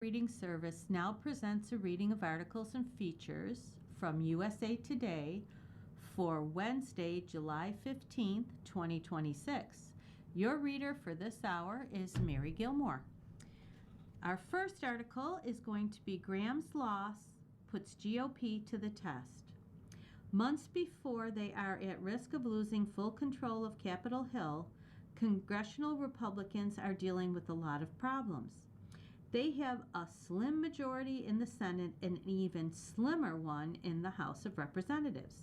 Reading Service now presents a reading of articles and features from USA Today for Wednesday, July 15th, 2026. Your reader for this hour is Mary Gilmore. Our first article is going to be Graham's loss puts GOP to the test. Months before they are at risk of losing full control of Capitol Hill, congressional Republicans are dealing with a lot of problems. They have a slim majority in the Senate and an even slimmer one in the House of Representatives.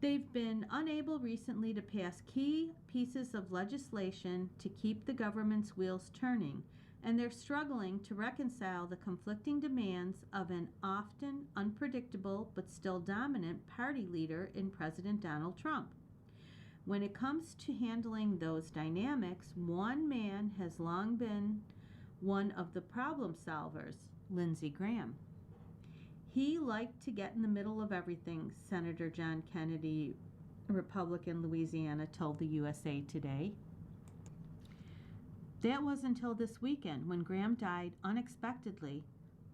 They've been unable recently to pass key pieces of legislation to keep the government's wheels turning, and they're struggling to reconcile the conflicting demands of an often unpredictable but still dominant party leader in President Donald Trump. When it comes to handling those dynamics, one man has long been one of the problem solvers, Lindsey Graham. He liked to get in the middle of everything, Senator John Kennedy, Republican Louisiana, told the USA Today. That was until this weekend when Graham died unexpectedly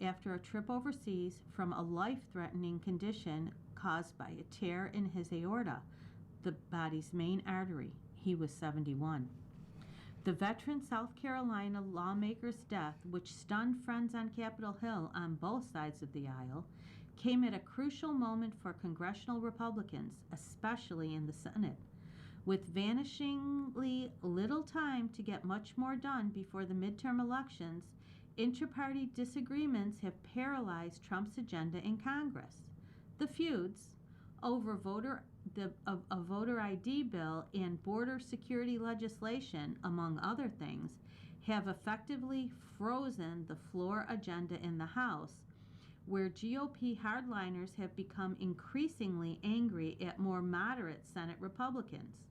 after a trip overseas from a life-threatening condition caused by a tear in his aorta, the body's main artery. He was 71. The veteran South Carolina lawmaker's death, which stunned friends on Capitol Hill on both sides of the aisle, came at a crucial moment for congressional Republicans, especially in the Senate. With vanishingly little time to get much more done before the midterm elections, inter-party disagreements have paralyzed Trump's agenda in Congress. The feuds over a voter ID bill and border security legislation, among other things, have effectively frozen the floor agenda in the House, where GOP hardliners have become increasingly angry at more moderate Senate Republicans.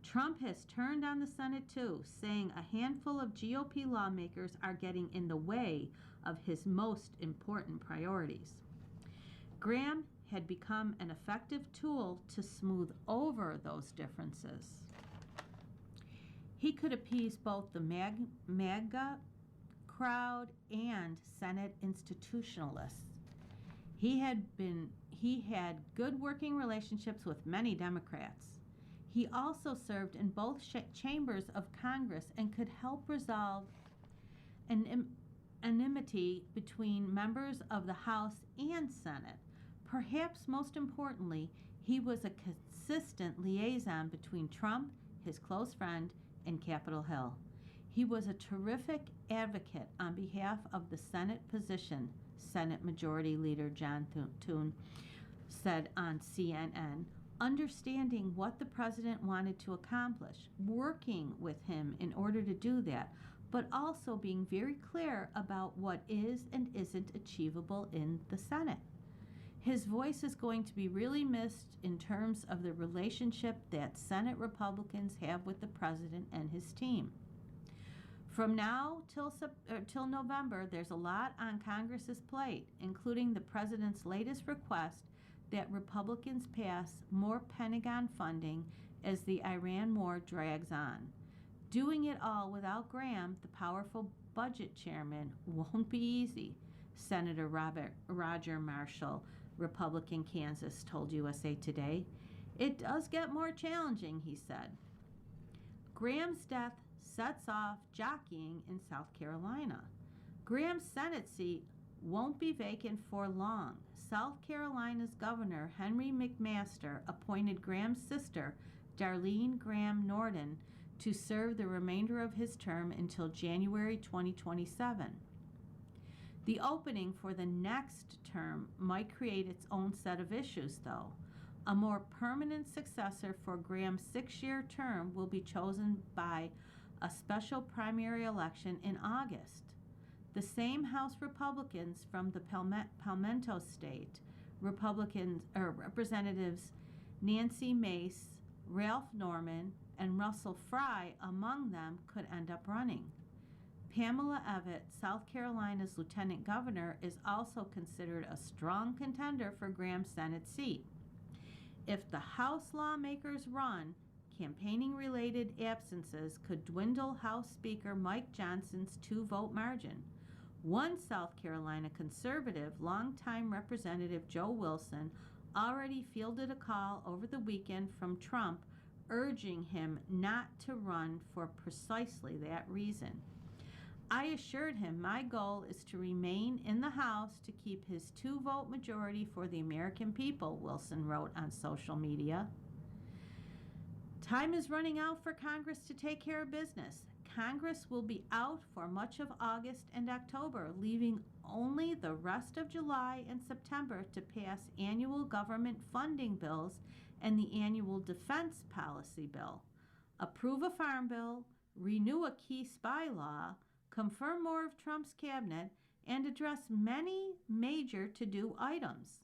Trump has turned on the Senate too, saying a handful of GOP lawmakers are getting in the way of his most important priorities. Graham had become an effective tool to smooth over those differences. He could appease both the MAGA crowd and Senate institutionalists. He had good working relationships with many Democrats. He also served in both chambers of Congress and could help resolve an enmity between members of the House and Senate. Perhaps most importantly, he was a consistent liaison between Trump, his close friend, and Capitol Hill. He was a terrific advocate on behalf of the Senate position, Senate Majority Leader John Thune said on CNN, understanding what the president wanted to accomplish, working with him in order to do that, but also being very clear about what is and isn't achievable in the Senate. His voice is going to be really missed in terms of the relationship that Senate Republicans have with the president and his team. From now till November, there's a lot on Congress's plate, including the president's latest request that Republicans pass more Pentagon funding as the Iran war drags on. Doing it all without Graham, the powerful budget chairman, won't be easy, Senator Roger Marshall, Republican Kansas, told USA Today. It does get more challenging, he said. Graham's death sets off jockeying in South Carolina. Graham's Senate seat won't be vacant for long. South Carolina's Governor Henry McMaster appointed Graham's sister, Darlene Graham Norden, to serve the remainder of his term until January 2027. The opening for the next term might create its own set of issues, though. A more permanent successor for Graham's 6-year term will be chosen by a special primary election in August. The same House Republicans from the Palmetto State, Representatives Nancy Mace, Ralph Norman, and Russell Fry among them could end up running. Pamela Evette, South Carolina's lieutenant governor, is also considered a strong contender for Graham's Senate seat. If the House lawmakers run, campaigning-related absences could dwindle House Speaker Mike Johnson's 2-vote margin. One South Carolina conservative, longtime Representative Joe Wilson, already fielded a call over the weekend from Trump urging him not to run for precisely that reason. I assured him my goal is to remain in the House to keep his 2-vote majority for the American people, Wilson wrote on social media. Time is running out for Congress to take care of business. Congress will be out for much of August and October, leaving only the rest of July and September to pass annual government funding bills and the annual defense policy bill, approve a farm bill, renew a key spy law, confirm more of Trump's cabinet, and address many major to-do items.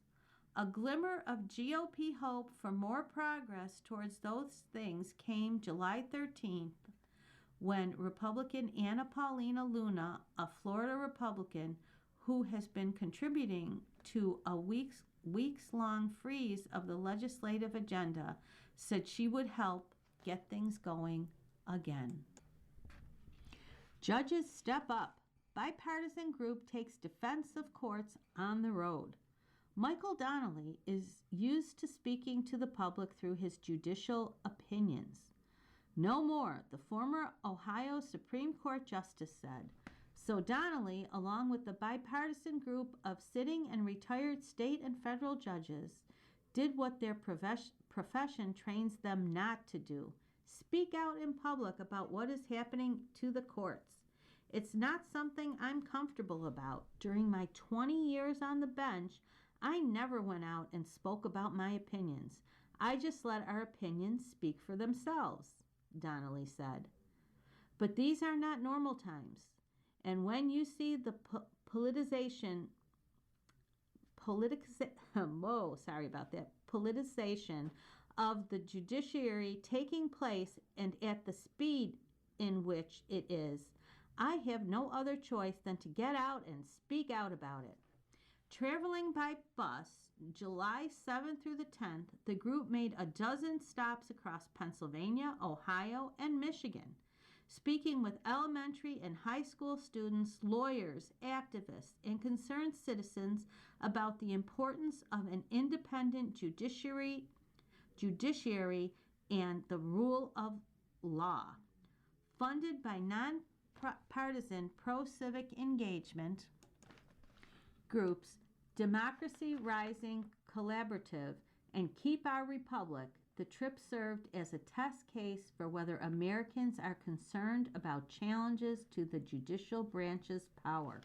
A glimmer of GOP hope for more progress towards those things came July 13th when Republican Anna Paulina Luna, a Florida Republican who has been contributing to a weeks-long freeze of the legislative agenda, said she would help get things going again. Judges step up. Bipartisan group takes defense of courts on the road. Michael Donnelly is used to speaking to the public through his judicial opinions. No more, the former Ohio Supreme Court Justice said. So Donnelly, along with the bipartisan group of sitting and retired state and federal judges, did what their profession trains them not to do: speak out in public about what is happening to the courts. It's not something I'm comfortable about. During my 20 years on the bench, I never went out and spoke about my opinions. I just let our opinions speak for themselves, Donnelly said. But these are not normal times. And when you see the politicization of the judiciary taking place and at the speed in which it is, I have no other choice than to get out and speak out about it. Traveling by bus, July 7th through the 10th, the group made a dozen stops across Pennsylvania, Ohio, and Michigan, speaking with elementary and high school students, lawyers, activists, and concerned citizens about the importance of an independent judiciary and the rule of law. Funded by nonpartisan pro-civic engagement groups, Democracy Rising Collaborative, and Keep Our Republic, the trip served as a test case for whether Americans are concerned about challenges to the judicial branch's power.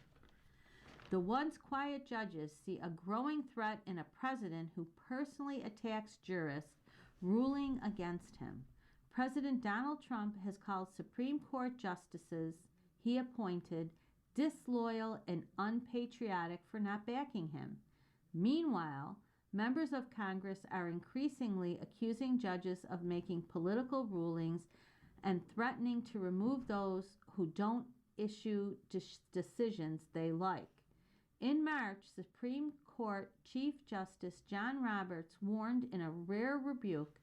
The once quiet judges see a growing threat in a president who personally attacks jurists ruling against him. President Donald Trump has called Supreme Court justices he appointed disloyal and unpatriotic for not backing him. Meanwhile, members of Congress are increasingly accusing judges of making political rulings and threatening to remove those who don't issue decisions they like. In March, Supreme Court Chief Justice John Roberts warned in a rare rebuke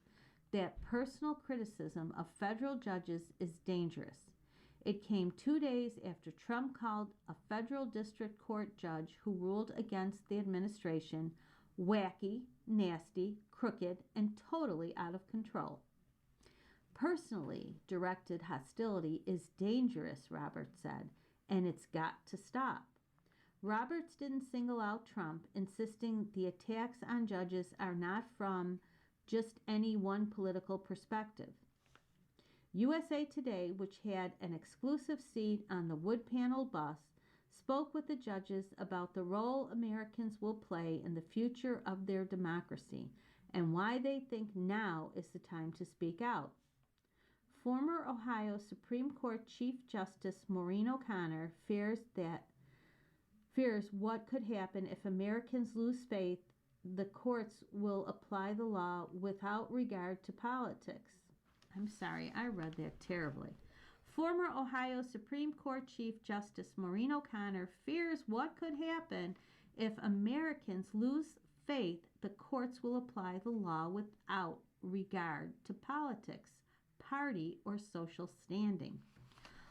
that personal criticism of federal judges is dangerous. It came 2 days after Trump called a federal district court judge who ruled against the administration wacky, nasty, crooked, and totally out of control. Personally directed hostility is dangerous, Roberts said, and it's got to stop. Roberts didn't single out Trump, insisting the attacks on judges are not from just any one political perspective. USA Today, which had an exclusive seat on the wood panel bus, spoke with the judges about the role Americans will play in the future of their democracy and why they think now is the time to speak out. Former Ohio Supreme Court Chief Justice Maureen O'Connor fears what could happen if Americans lose faith the courts will apply the law without regard to politics. I'm sorry, I read that terribly. Former Ohio Supreme Court Chief Justice Maureen O'Connor fears what could happen if Americans lose faith the courts will apply the law without regard to politics, party, or social standing.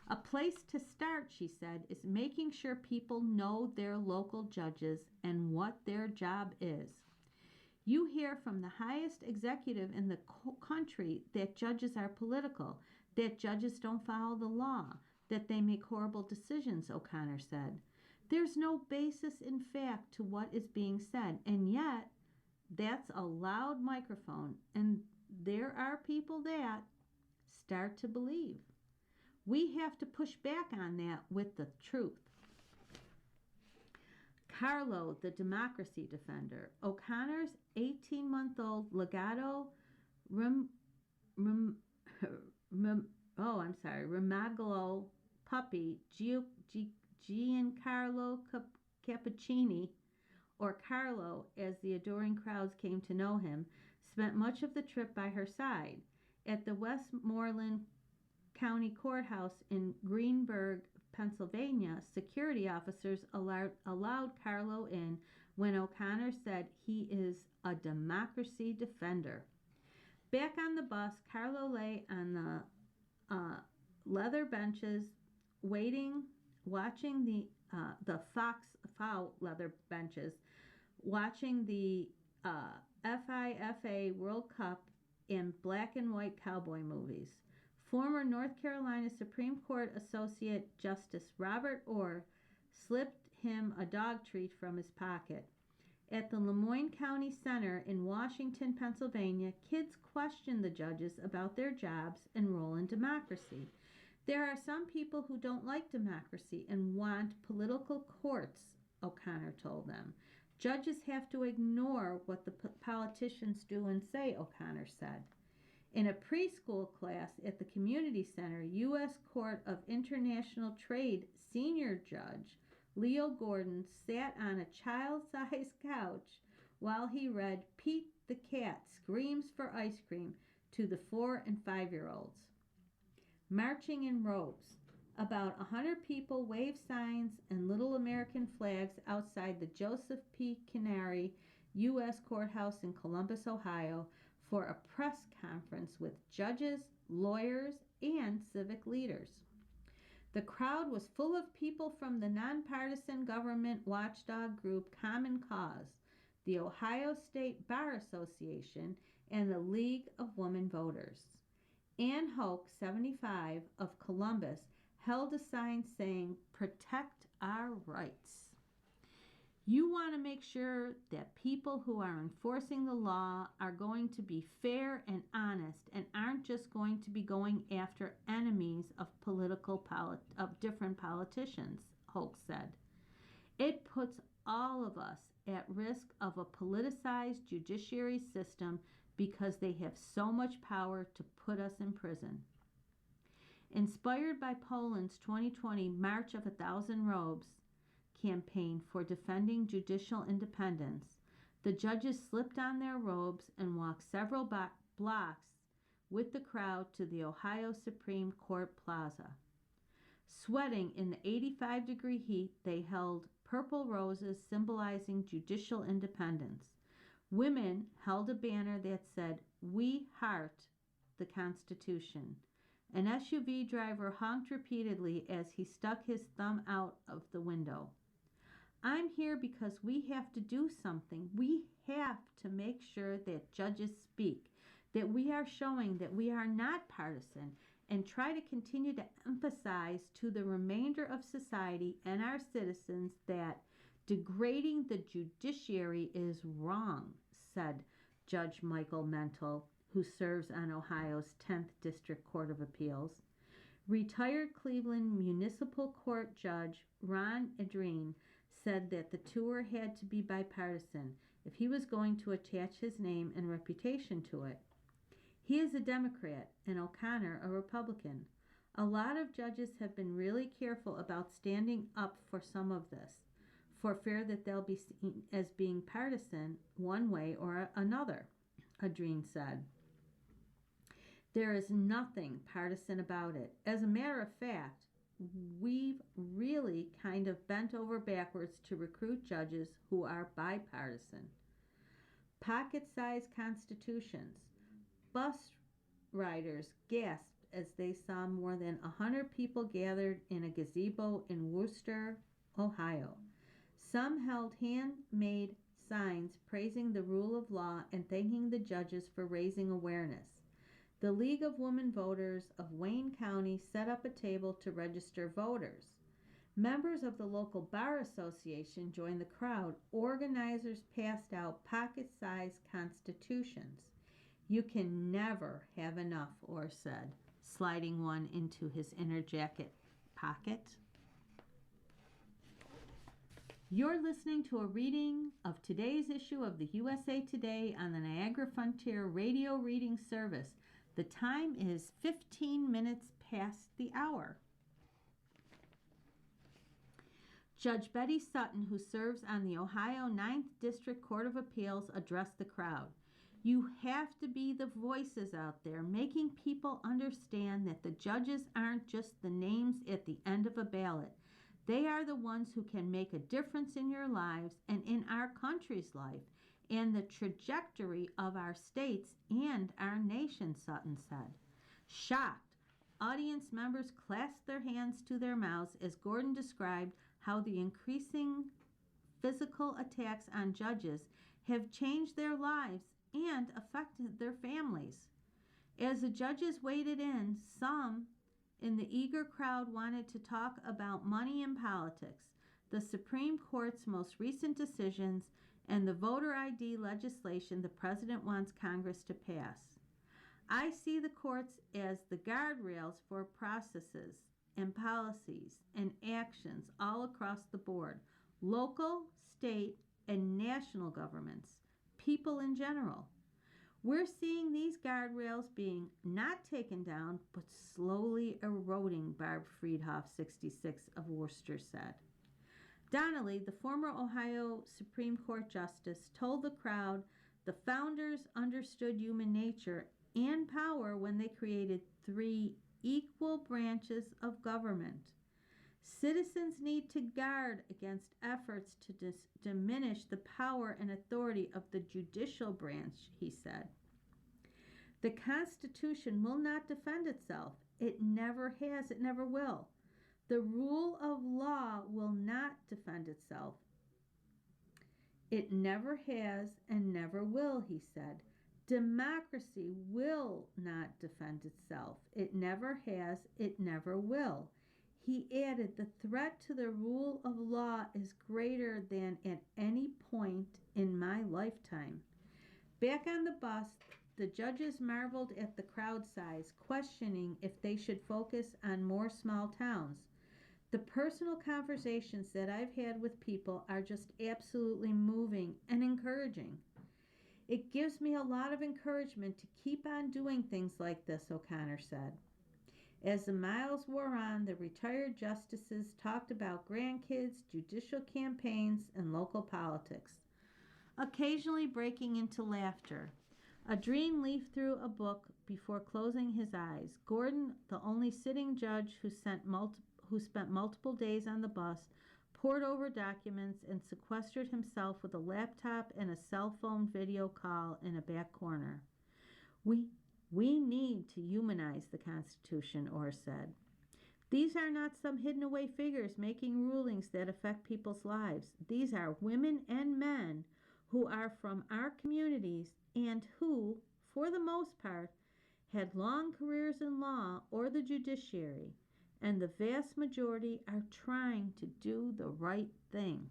A place to start, she said, is making sure people know their local judges and what their job is. You hear from the highest executive in the country that judges are political, that judges don't follow the law, that they make horrible decisions, O'Connor said. There's no basis in fact to what is being said, and yet that's a loud microphone, and there are people that start to believe. We have to push back on that with the truth. Carlo, the democracy defender. O'Connor's 18-month-old Legato Rimagolo puppy, Giancarlo Cappuccini, or Carlo, as the adoring crowds came to know him, spent much of the trip by her side. At the Westmoreland County Courthouse in Greenburgh, Pennsylvania, security officers allowed Carlo in when O'Connor said he is a democracy defender. Back on the bus, Carlo lay on the leather benches, watching the foul leather benches, watching the FIFA World Cup in black and white cowboy movies. Former North Carolina Supreme Court Associate Justice Robert Orr slipped him a dog treat from his pocket. At the Lemoyne County Center in Washington, Pennsylvania, kids questioned the judges about their jobs and role in democracy. There are some people who don't like democracy and want political courts, O'Connor told them. Judges have to ignore what the politicians do and say, O'Connor said. In a preschool class at the community center, U.S. Court of International Trade senior judge Leo Gordon sat on a child-sized couch while he read Pete the Cat Screams for Ice Cream to the 4- and 5-year-olds. Marching in robes. About 100 people waved signs and little American flags outside the Joseph P. Canary U.S. Courthouse in Columbus, Ohio, for a press conference with judges, lawyers, and civic leaders. The crowd was full of people from the nonpartisan government watchdog group Common Cause, the Ohio State Bar Association, and the League of Women Voters. Ann Hoke, 75, of Columbus, held a sign saying, "Protect our rights." You want to make sure that people who are enforcing the law are going to be fair and honest and aren't just going to be going after enemies of different politicians, Hoke said. It puts all of us at risk of a politicized judiciary system because they have so much power to put us in prison. Inspired by Poland's 2020 March of 1,000 Robes campaign for defending judicial independence, the judges slipped on their robes and walked several blocks with the crowd to the Ohio Supreme Court Plaza. Sweating in the 85-degree heat, they held purple roses symbolizing judicial independence. Women held a banner that said, "We heart the Constitution." An SUV driver honked repeatedly as he stuck his thumb out of the window. I'm here because we have to do something. We have to make sure that judges speak, that we are showing that we are not partisan, and try to continue to emphasize to the remainder of society and our citizens that degrading the judiciary is wrong, said Judge Michael Mental, who serves on Ohio's 10th District Court of Appeals. Retired Cleveland Municipal Court Judge Ron Edrine said that the tour had to be bipartisan if he was going to attach his name and reputation to it. He is a Democrat and O'Connor a Republican. A lot of judges have been really careful about standing up for some of this, for fear that they'll be seen as being partisan one way or another, Edrine said. There is nothing partisan about it. As a matter of fact, we've really kind of bent over backwards to recruit judges who are bipartisan. Pocket-sized constitutions. Bus riders gasped as they saw more than 100 people gathered in a gazebo in Worcester, Ohio. Some held handmade signs praising the rule of law and thanking the judges for raising awareness. The League of Women Voters of Wayne County set up a table to register voters. Members of the local bar association joined the crowd. Organizers passed out pocket-sized constitutions. You can never have enough, Orr said, sliding one into his inner jacket pocket. You're listening to a reading of today's issue of the USA Today on the Niagara Frontier Radio Reading Service. The time is 15 minutes past the hour. Judge Betty Sutton, who serves on the Ohio 9th District Court of Appeals, addressed the crowd. You have to be the voices out there, making people understand that the judges aren't just the names at the end of a ballot. They are the ones who can make a difference in your lives and in our country's life and the trajectory of our states and our nation, Sutton said. Shocked, audience members clasped their hands to their mouths as Gordon described how the increasing physical attacks on judges have changed their lives and affected their families. As the judges waded in, some in the eager crowd wanted to talk about money and politics, the Supreme Court's most recent decisions, and the voter ID legislation the president wants Congress to pass. I see the courts as the guardrails for processes and policies and actions all across the board, local, state, and national governments, people in general. We're seeing these guardrails being not taken down, but slowly eroding, Barb Friedhoff, 66, of Worcester said. Donnelly, the former Ohio Supreme Court Justice, told the crowd the founders understood human nature and power when they created 3 equal branches of government. Citizens need to guard against efforts to diminish the power and authority of the judicial branch, he said. The Constitution will not defend itself. It never has, it never will. The rule of law will not defend itself. It never has and never will, he said. Democracy will not defend itself. It never has, it never will. He added, the threat to the rule of law is greater than at any point in my lifetime. Back on the bus, the judges marveled at the crowd size, questioning if they should focus on more small towns. The personal conversations that I've had with people are just absolutely moving and encouraging. It gives me a lot of encouragement to keep on doing things like this, O'Connor said. As the miles wore on, the retired justices talked about grandkids, judicial campaigns, and local politics, occasionally breaking into laughter. A dream leafed through a book before closing his eyes. Gordon, the only sitting judge who spent multiple days on the bus, pored over documents and sequestered himself with a laptop and a cell phone video call in a back corner. We need to humanize the Constitution, Orr said. These are not some hidden away figures making rulings that affect people's lives. These are women and men who are from our communities and who, for the most part, had long careers in law or the judiciary, and the vast majority are trying to do the right thing.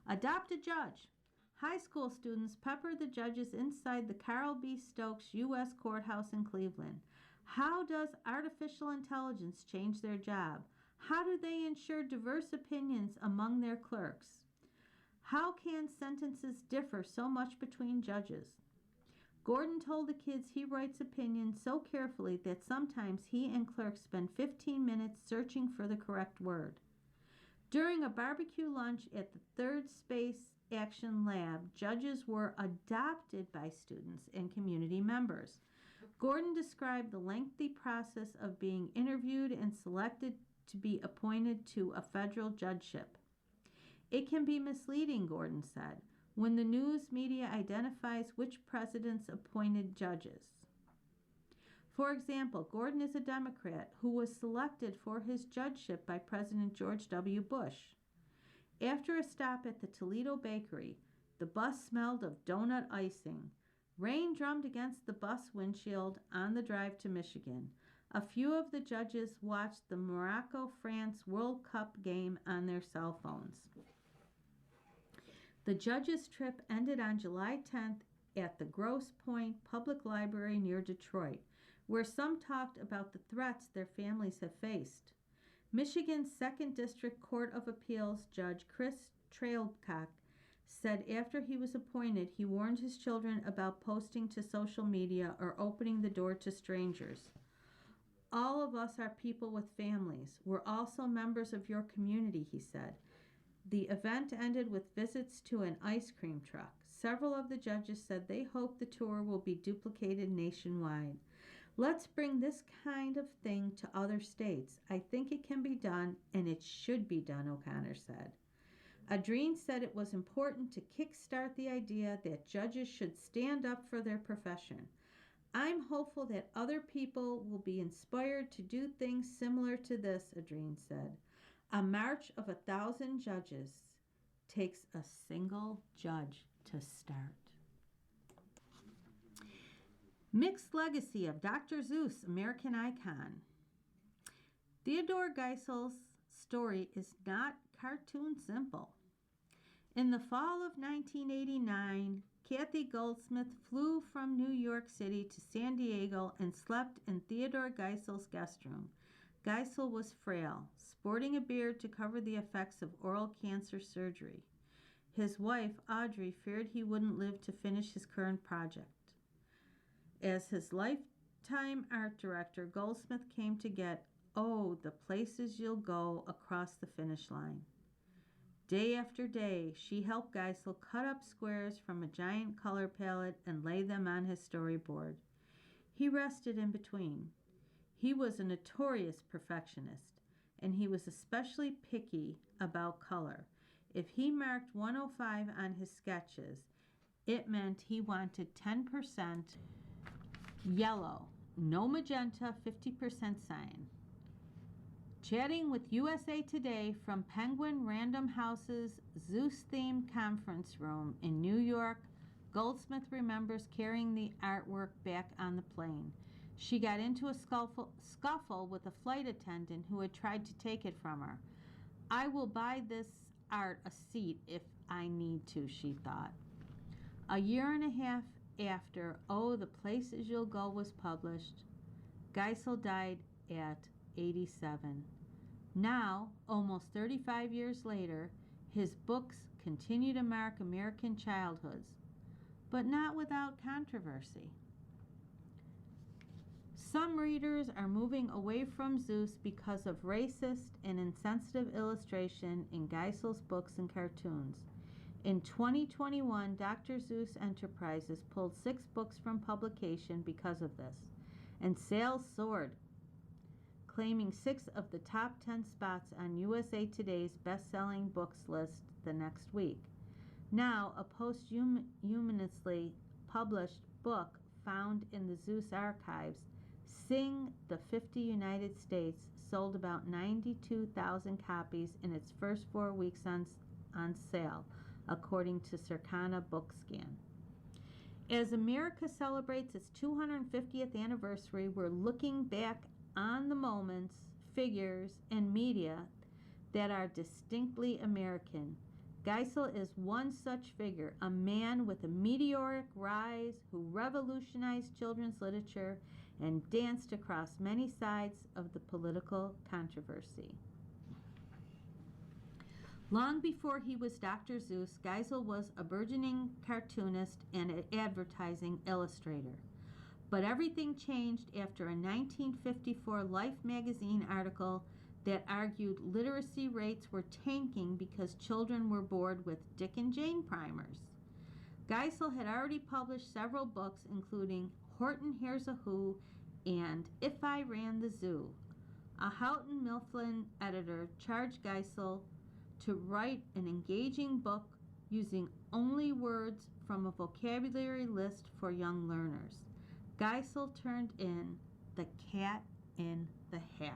Adopt a judge. High school students peppered the judges inside the Carl B. Stokes U.S. Courthouse in Cleveland. How does artificial intelligence change their job? How do they ensure diverse opinions among their clerks? How can sentences differ so much between judges? Gordon told the kids he writes opinions so carefully that sometimes he and clerks spend 15 minutes searching for the correct word. During a barbecue lunch at the Third Space Action Lab, judges were adopted by students and community members. Gordon described the lengthy process of being interviewed and selected to be appointed to a federal judgeship. It can be misleading, Gordon said, when the news media identifies which presidents appointed judges. For example, Gordon is a Democrat who was selected for his judgeship by President George W. Bush. After a stop at the Toledo Bakery, the bus smelled of donut icing. Rain drummed against the bus windshield on the drive to Michigan. A few of the judges watched the Morocco-France World Cup game on their cell phones. The judges' trip ended on July 10th at the Grosse Pointe Public Library near Detroit, where some talked about the threats their families have faced. Michigan's 2nd District Court of Appeals Judge Chris Trailcock said after he was appointed, he warned his children about posting to social media or opening the door to strangers. All of us are people with families. We're also members of your community, he said. The event ended with visits to an ice cream truck. Several of the judges said they hope the tour will be duplicated nationwide. Let's bring this kind of thing to other states. I think it can be done, and it should be done, O'Connor said. Adrien said it was important to kickstart the idea that judges should stand up for their profession. I'm hopeful that other people will be inspired to do things similar to this, Adrien said. A march of 1,000 judges takes a single judge to start. Mixed legacy of Dr. Seuss, American icon. Theodore Geisel's story is not cartoon simple. In the fall of 1989, Kathy Goldsmith flew from New York City to San Diego and slept in Theodore Geisel's guest room. Geisel was frail, sporting a beard to cover the effects of oral cancer surgery. His wife, Audrey, feared he wouldn't live to finish his current project. As his lifetime art director, Goldsmith came to get, "Oh, the places you'll go" across the finish line. Day after day, she helped Geisel cut up squares from a giant color palette and lay them on his storyboard. He rested in between. He was a notorious perfectionist, and he was especially picky about color. If he marked 105 on his sketches, it meant he wanted 10% yellow, no magenta, 50% cyan. Chatting with USA Today from Penguin Random House's Seuss-themed conference room in New York, Goldsmith remembers carrying the artwork back on the plane. She got into a scuffle with a flight attendant who had tried to take it from her. "I will buy this art a seat if I need to," she thought. A year and a half after "Oh, the Places You'll Go" was published, Geisel died at 87. Now, almost 35 years later, his books continue to mark American childhoods, but not without controversy. Some readers are moving away from Seuss because of racist and insensitive illustration in Geisel's books and cartoons. In 2021, Dr. Seuss Enterprises pulled 6 books from publication because of this, and sales soared, claiming 6 of the top 10 spots on USA Today's best-selling books list the next week. Now, a posthumously published book found in the Seuss archives, Sing the 50 United States, sold about 92,000 copies in its first 4 weeks on sale, according to Circana Bookscan. As America celebrates its 250th anniversary, we're looking back on the moments, figures, and media that are distinctly American. Geisel is one such figure, a man with a meteoric rise who revolutionized children's literature and danced across many sides of the political controversy. Long before he was Dr. Seuss, Geisel was a burgeoning cartoonist and an advertising illustrator. But everything changed after a 1954 Life magazine article that argued literacy rates were tanking because children were bored with Dick and Jane primers. Geisel had already published several books, including Horton Hears a Who and If I Ran the Zoo. A Houghton Mifflin editor charged Geisel to write an engaging book using only words from a vocabulary list for young learners. Geisel turned in The The Cat in the Hat.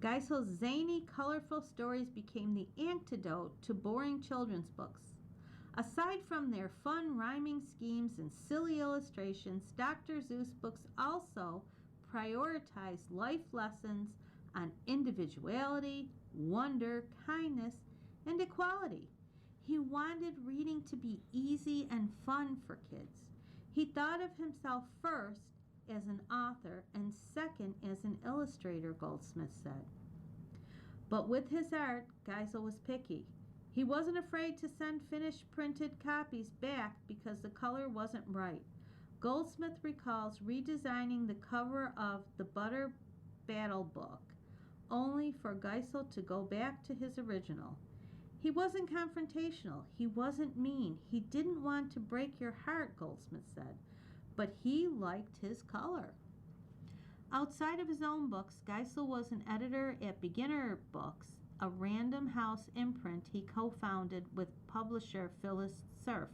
Geisel's zany, colorful stories became the antidote to boring children's books. Aside from their fun rhyming schemes and silly illustrations, Dr. Seuss books also prioritized life lessons on individuality, wonder, kindness, and equality. He wanted reading to be easy and fun for kids. He thought of himself first as an author and second as an illustrator, Goldsmith said. But with his art, Geisel was picky. He wasn't afraid to send finished printed copies back because the color wasn't right. Goldsmith recalls redesigning the cover of the Butter Battle book, only for Geisel to go back to his original. He wasn't confrontational. He wasn't mean. He didn't want to break your heart, Goldsmith said, but he liked his color. Outside of his own books, Geisel was an editor at Beginner Books, a Random House imprint he co-founded with publisher Phyllis Cerf.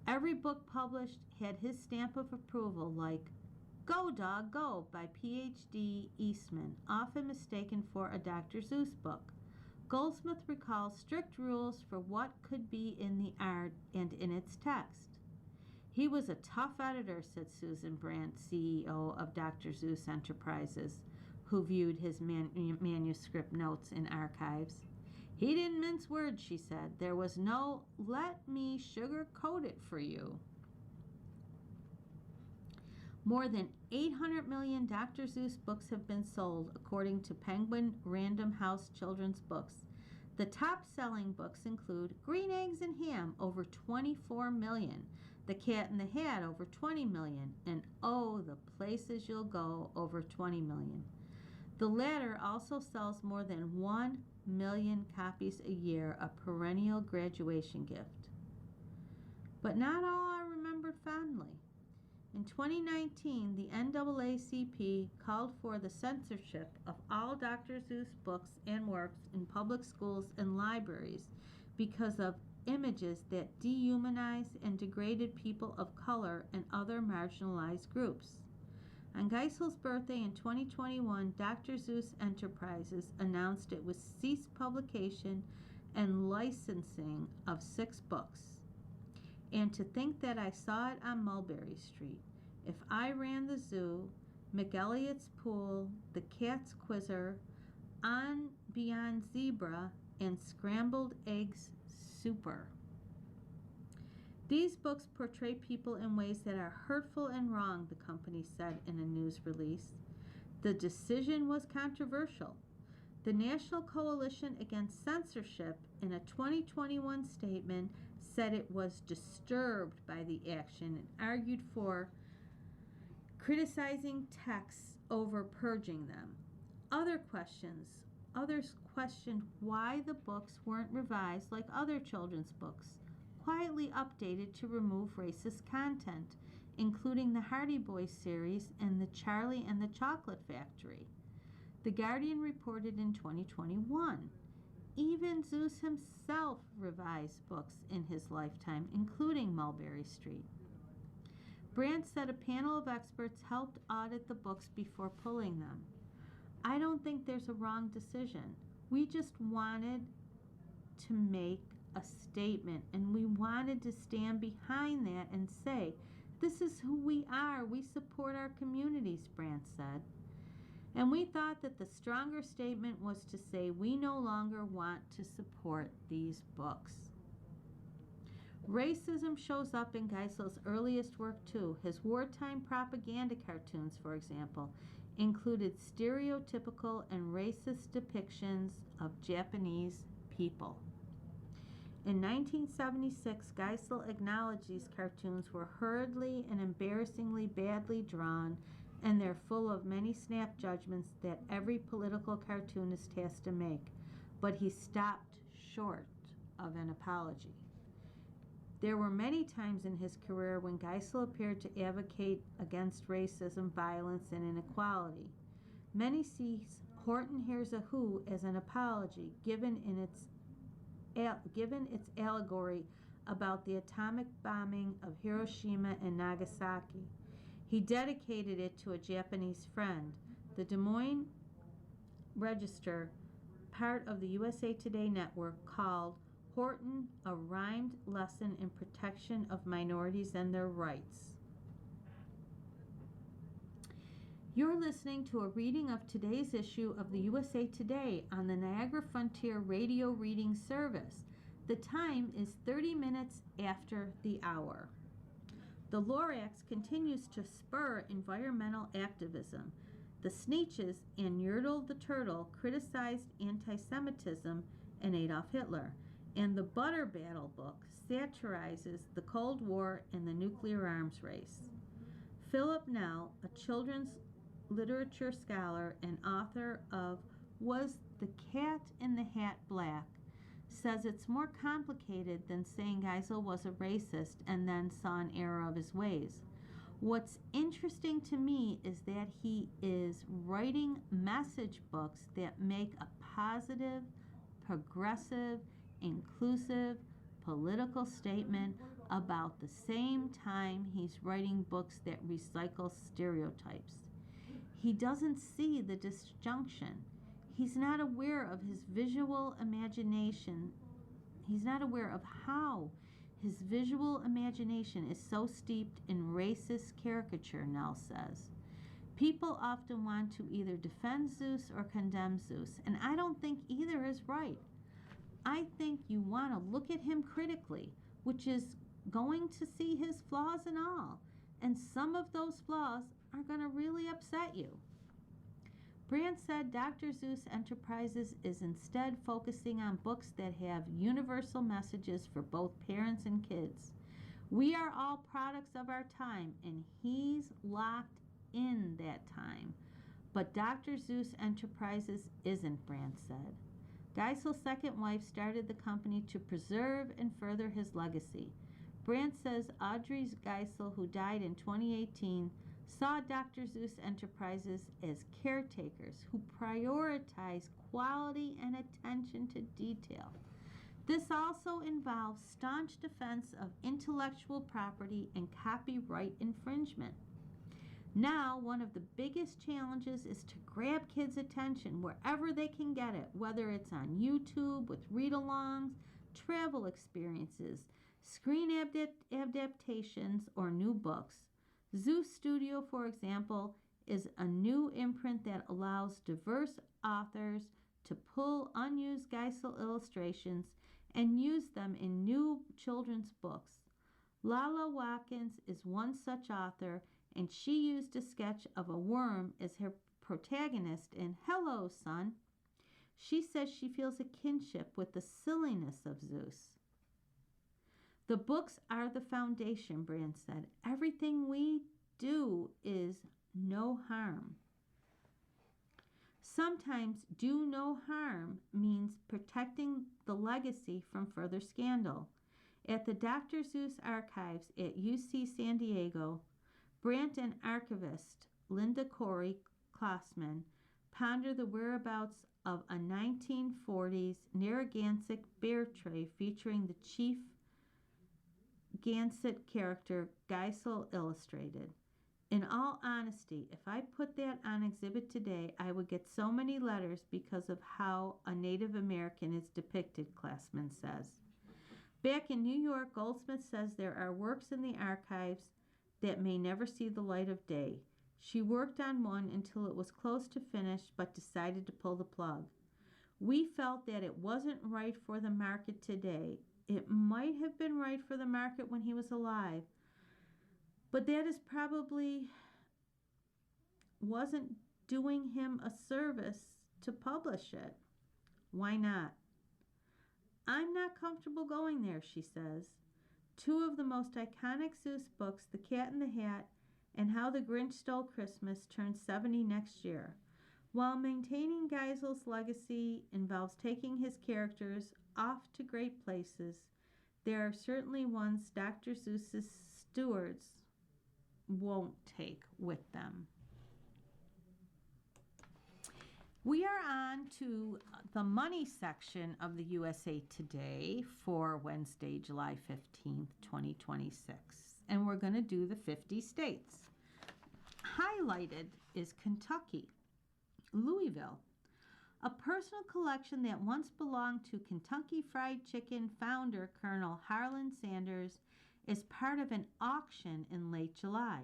Every book published had his stamp of approval, like Go Dog Go by P.H.D. Eastman, often mistaken for a Dr. Seuss book. Goldsmith recalls strict rules for what could be in the art and in its text. He was a tough editor, said Susan Brandt, CEO of Dr. Seuss Enterprises, who viewed his manuscript notes in archives. He didn't mince words, she said. There was no, let me sugarcoat it for you. More than 800 million Dr. Seuss books have been sold, according to Penguin Random House Children's Books. The top-selling books include Green Eggs and Ham, over 24 million, The Cat in the Hat, over 20 million, and Oh, the Places You'll Go, over 20 million. The latter also sells more than 1 million copies a year, a perennial graduation gift. But not all are remembered fondly. In 2019, the NAACP called for the censorship of all Dr. Seuss books and works in public schools and libraries because of images that dehumanized and degraded people of color and other marginalized groups. On Geisel's birthday in 2021, Dr. Seuss Enterprises announced it would cease publication and licensing of 6 books. And to think that I saw it on Mulberry Street. If I ran the zoo, McElliot's Pool, the Cat's Quizzer, On Beyond Zebra, and Scrambled Eggs Super. These books portray people in ways that are hurtful and wrong, the company said in a news release. The decision was controversial. The National Coalition Against Censorship, in a 2021 statement, said it was disturbed by the action and argued for criticizing texts over purging them. Others questioned why the books weren't revised like other children's books, quietly updated to remove racist content, including the Hardy Boys series and the Charlie and the Chocolate Factory. The Guardian reported in 2021. Even Seuss himself revised books in his lifetime, including Mulberry Street. Brandt said a panel of experts helped audit the books before pulling them. I don't think there's a wrong decision. We just wanted to make a statement, and we wanted to stand behind that and say, this is who we are. We support our communities, Brandt said. And we thought that the stronger statement was to say we no longer want to support these books. Racism shows up in Geisel's earliest work too. His wartime propaganda cartoons, for example, included stereotypical and racist depictions of Japanese people. In 1976, Geisel acknowledged these cartoons were hurriedly and embarrassingly badly drawn, and they're full of many snap judgments that every political cartoonist has to make. But he stopped short of an apology. There were many times in his career when Geisel appeared to advocate against racism, violence, and inequality. Many see Horton Hears a Who as an apology, given its allegory about the atomic bombing of Hiroshima and Nagasaki. He dedicated it to a Japanese friend. The Des Moines Register, part of the USA Today network, called Horton a rhymed lesson in protection of minorities and their rights. You're listening to a reading of today's issue of the USA Today on the Niagara Frontier Radio Reading Service. The time is 30 minutes after the hour. The Lorax continues to spur environmental activism. The Sneetches and Yertle the Turtle criticized anti-Semitism and Adolf Hitler. And the Butter Battle book satirizes the Cold War and the nuclear arms race. Philip Nell, a children's literature scholar and author of Was the Cat in the Hat Black, says it's more complicated than saying Geisel was a racist and then saw an error of his ways. What's interesting to me is that he is writing message books that make a positive, progressive, inclusive, political statement about the same time he's writing books that recycle stereotypes. He doesn't see the disjunction. He's not aware of his visual imagination. He's not aware of how his visual imagination is so steeped in racist caricature, Nell says. People often want to either defend Zeus or condemn Zeus, and I don't think either is right. I think you want to look at him critically, which is going to see his flaws and all, and some of those flaws are going to really upset you. Brandt said Dr. Seuss Enterprises is instead focusing on books that have universal messages for both parents and kids. We are all products of our time, and he's locked in that time. But Dr. Seuss Enterprises isn't, Brandt said. Geisel's second wife started the company to preserve and further his legacy. Brandt says Audrey Geisel, who died in 2018, saw Dr. Seuss Enterprises as caretakers who prioritize quality and attention to detail. This also involves staunch defense of intellectual property and copyright infringement. Now, one of the biggest challenges is to grab kids' attention wherever they can get it, whether it's on YouTube with read-alongs, travel experiences, screen adaptations, or new books. Zeus Studio, for example, is a new imprint that allows diverse authors to pull unused Geisel illustrations and use them in new children's books. Lala Watkins is one such author, and she used a sketch of a worm as her protagonist in Hello, Son. She says she feels a kinship with the silliness of Zeus. The books are the foundation, Brandt said. Everything we do is no harm. Sometimes do no harm means protecting the legacy from further scandal. At the Dr. Seuss Archives at UC San Diego, Brandt and archivist Linda Corey Klossman ponder the whereabouts of a 1940s Narragansett bear tray featuring the chief Gansett character Geisel illustrated. In all honesty, if I put that on exhibit today, I would get so many letters because of how a Native American is depicted, Klossman says. Back in New York, Goldsmith says there are works in the archives that may never see the light of day. She worked on one until it was close to finished but decided to pull the plug. We felt that it wasn't right for the market today. It might have been right for the market when he was alive, but that is probably wasn't doing him a service to publish it. Why not? I'm not comfortable going there, she says. Two of the most iconic Seuss books, The Cat in the Hat and How the Grinch Stole Christmas, turn 70 next year. While maintaining Geisel's legacy involves taking his characters off to great places, there are certainly ones Dr. Seuss's stewards won't take with them. We are on to the money section of the USA Today for Wednesday, July 15th, 2026. And we're going to do the 50 states. Highlighted is Kentucky, Louisville, a personal collection that once belonged to Kentucky Fried Chicken founder Colonel Harlan Sanders is part of an auction in late July.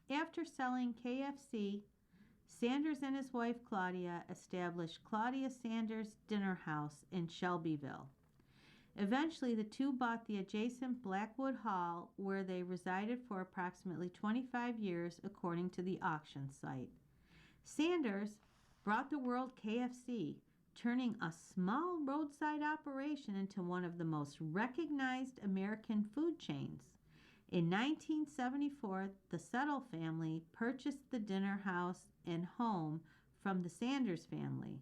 After selling KFC, Sanders and his wife Claudia established Claudia Sanders Dinner House in Shelbyville. Eventually, the two bought the adjacent Blackwood Hall, where they resided for approximately 25 years, according to the auction site. Sanders brought the world KFC, turning a small roadside operation into one of the most recognized American food chains. In 1974, the Settle family purchased the dinner house and home from the Sanders family,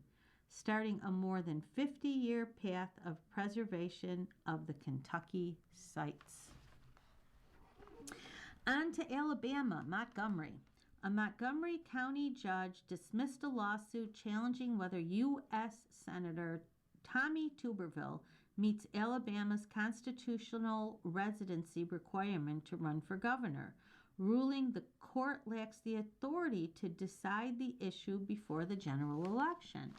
starting a more than 50-year path of preservation of the Kentucky sites. On to Alabama, Montgomery. A Montgomery County judge dismissed a lawsuit challenging whether U.S. Senator Tommy Tuberville meets Alabama's constitutional residency requirement to run for governor, ruling the court lacks the authority to decide the issue before the general election.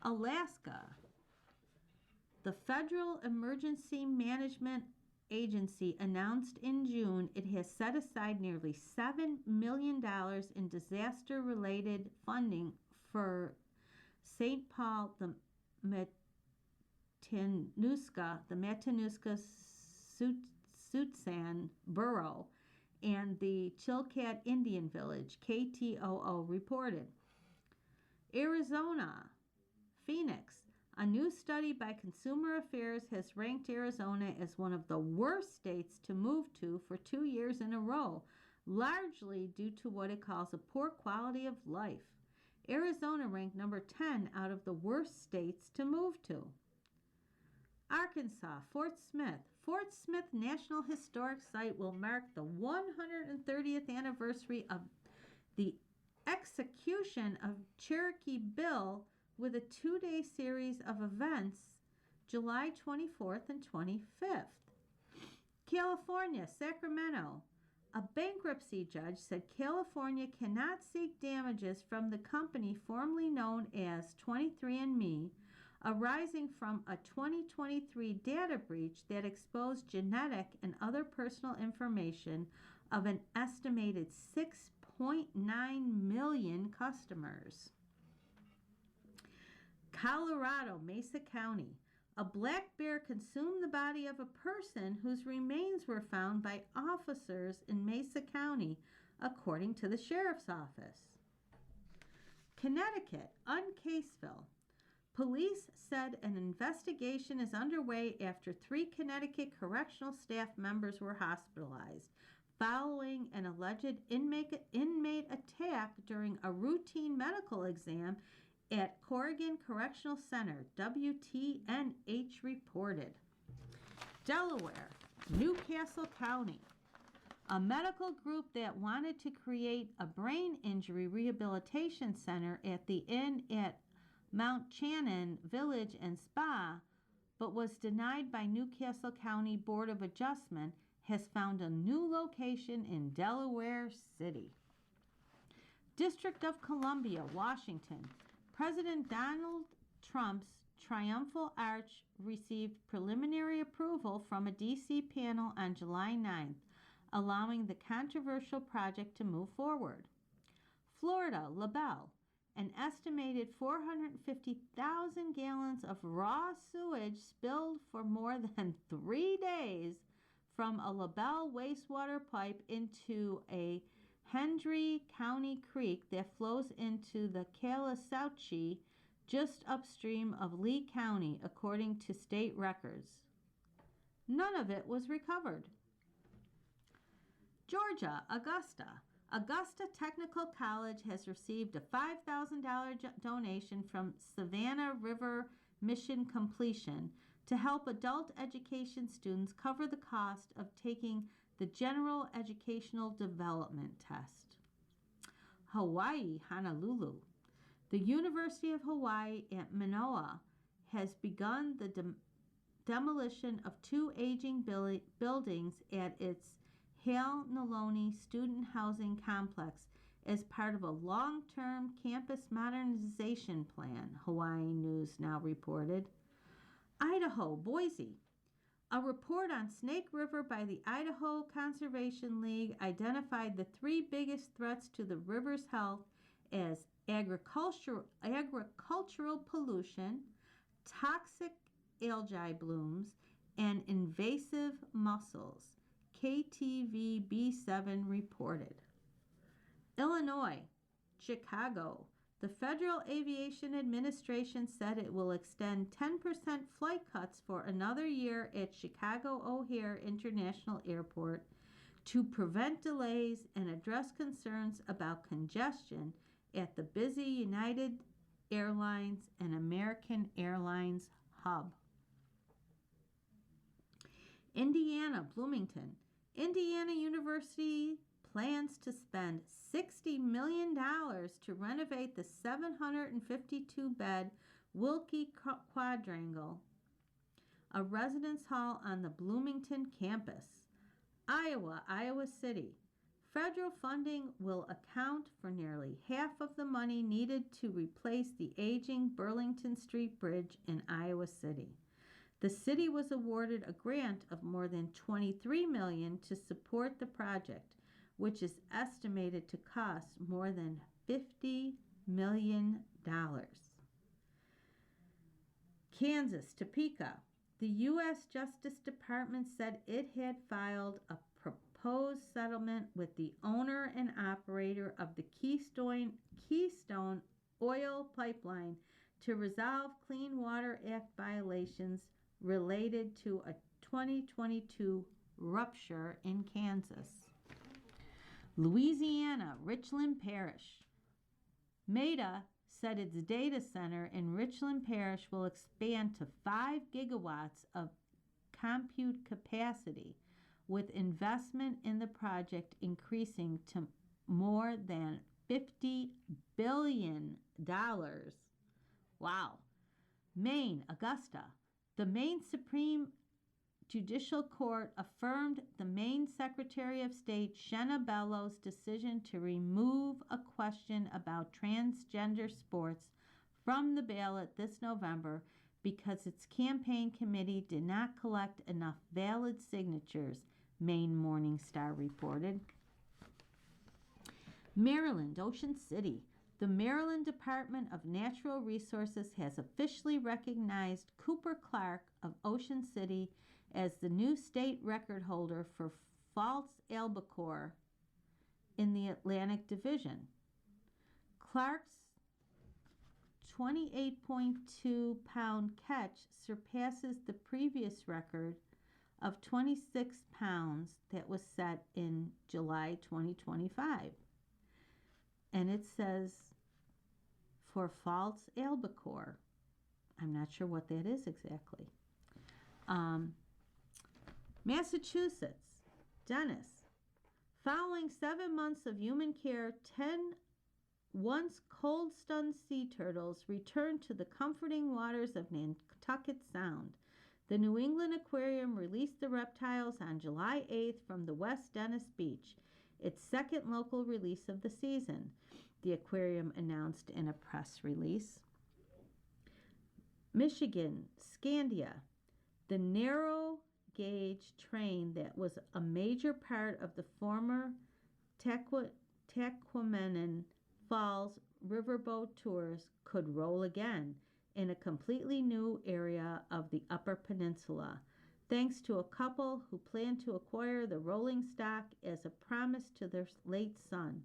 Alaska. The Federal Emergency Management Agency announced in June it has set aside nearly $7 million in disaster-related funding for St. Paul, the Matanuska-Suitsan Borough, and the Chilkat Indian Village, KTOO reported. Arizona. Phoenix. A new study by Consumer Affairs has ranked Arizona as one of the worst states to move to for 2 years in a row, largely due to what it calls a poor quality of life. Arizona ranked number 10 out of the worst states to move to. Arkansas, Fort Smith. Fort Smith National Historic Site will mark the 130th anniversary of the execution of Cherokee Bill with a 2-day series of events, July 24th and 25th. California, Sacramento. A bankruptcy judge said California cannot seek damages from the company formerly known as 23andMe, arising from a 2023 data breach that exposed genetic and other personal information of an estimated 6.9 million customers. Colorado, Mesa County. A black bear consumed the body of a person whose remains were found by officers in Mesa County, according to the sheriff's office. Connecticut, Uncaseville. Police said an investigation is underway after 3 Connecticut correctional staff members were hospitalized following an alleged inmate attack during a routine medical exam at Corrigan Correctional Center, WTNH reported. Delaware, Newcastle County. A medical group that wanted to create a brain injury rehabilitation center at the inn at Mount Channon Village and Spa, but was denied by Newcastle County Board of Adjustment, has found a new location in Delaware City. District of Columbia, Washington. President Donald Trump's Triumphal Arch received preliminary approval from a D.C. panel on July 9th, allowing the controversial project to move forward. Florida, LaBelle. An estimated 450,000 gallons of raw sewage spilled for more than 3 days from a LaBelle wastewater pipe into a Hendry County Creek that flows into the Caloosahatchee just upstream of Lee County, according to state records. None of it was recovered. Georgia, Augusta. Augusta Technical College has received a $5,000 donation from Savannah River Mission Completion to help adult education students cover the cost of taking the General Educational Development Test. Hawaii, Honolulu. The University of Hawaii at Manoa has begun the demolition of 2 aging buildings at its Hale Naloni Student Housing Complex as part of a long-term campus modernization plan, Hawaii News now reported. Idaho, Boise. A report on Snake River by the Idaho Conservation League identified the three biggest threats to the river's health as agricultural pollution, toxic algae blooms, and invasive mussels, KTVB7 reported. Illinois, Chicago. The Federal Aviation Administration said it will extend 10% flight cuts for another year at Chicago O'Hare International Airport to prevent delays and address concerns about congestion at the busy United Airlines and American Airlines hub. Indiana, Bloomington. Indiana University plans to spend $60 million to renovate the 752-bed Wilkie Quadrangle, a residence hall on the Bloomington campus. Iowa, Iowa City. Federal funding will account for nearly half of the money needed to replace the aging Burlington Street Bridge in Iowa City. The city was awarded a grant of more than $23 million to support the project, which is estimated to cost more than $50 million. Kansas, Topeka. The U.S. Justice Department said it had filed a proposed settlement with the owner and operator of the Keystone oil pipeline to resolve Clean Water Act violations related to a 2022 rupture in Kansas. Louisiana, Richland Parish. Meta said its data center in Richland Parish will expand to 5 gigawatts of compute capacity, with investment in the project increasing to more than $50 billion. Wow. Maine, Augusta. The Maine Supreme Judicial Court affirmed the Maine Secretary of State Shenna Bellows' decision to remove a question about transgender sports from the ballot this November because its campaign committee did not collect enough valid signatures, Maine Morning Star reported. Maryland, Ocean City. The Maryland Department of Natural Resources has officially recognized Cooper Clark of Ocean City as the new state record holder for false albacore in the Atlantic Division. Clark's 28.2-pound catch surpasses the previous record of 26 pounds that was set in July 2025. And it says for false albacore. I'm not sure what that is exactly. Massachusetts, Dennis. Following 7 months of human care, 10 once cold-stunned sea turtles returned to the comforting waters of Nantucket Sound. The New England Aquarium released the reptiles on July 8th from the West Dennis Beach, its second local release of the season, the aquarium announced in a press release. Michigan, Scandia. The narrow gauge train that was a major part of the former Tahquamenon Falls riverboat tours could roll again in a completely new area of the Upper Peninsula, thanks to a couple who plan to acquire the rolling stock as a promise to their late son.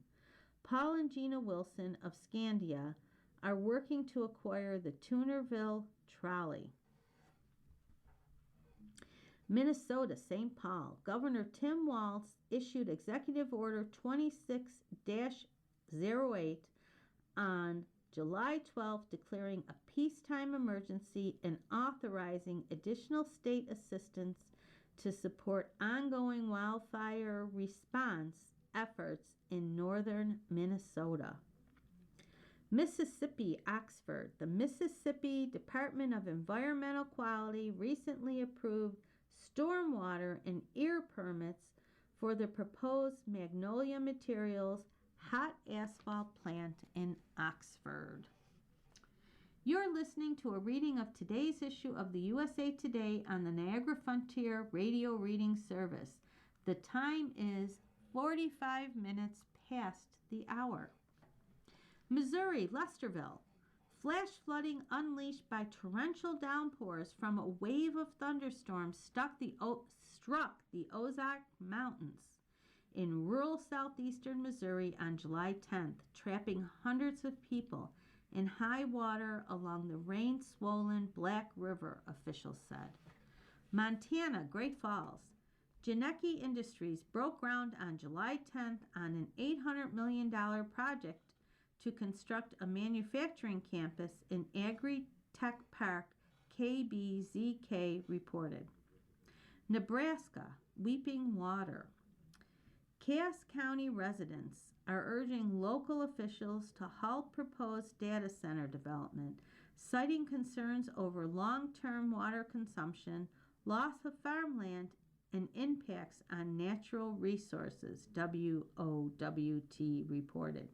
Paul and Gina Wilson of Scandia are working to acquire the Toonerville trolley. Minnesota, St. Paul. Governor Tim Walz issued Executive Order 26-08 on July 12th, declaring a peacetime emergency and authorizing additional state assistance to support ongoing wildfire response efforts in northern Minnesota. Mississippi, Oxford. The Mississippi Department of Environmental Quality recently approved stormwater and air permits for the proposed Magnolia Materials hot asphalt plant in Oxford. You're listening to a reading of today's issue of the USA Today on the Niagara Frontier Radio Reading Service. The time is 45 minutes past the hour. Missouri, Lesterville. Flash flooding unleashed by torrential downpours from a wave of thunderstorms struck the Ozark Mountains in rural southeastern Missouri on July 10th, trapping hundreds of people in high water along the rain-swollen Black River, officials said. Montana, Great Falls. Janicki Industries broke ground on July 10th on an $800 million project to construct a manufacturing campus in Agri-Tech Park, KBZK reported. Nebraska, Weeping Water. Cass County residents are urging local officials to halt proposed data center development, citing concerns over long-term water consumption, loss of farmland, and impacts on natural resources, WOWT reported.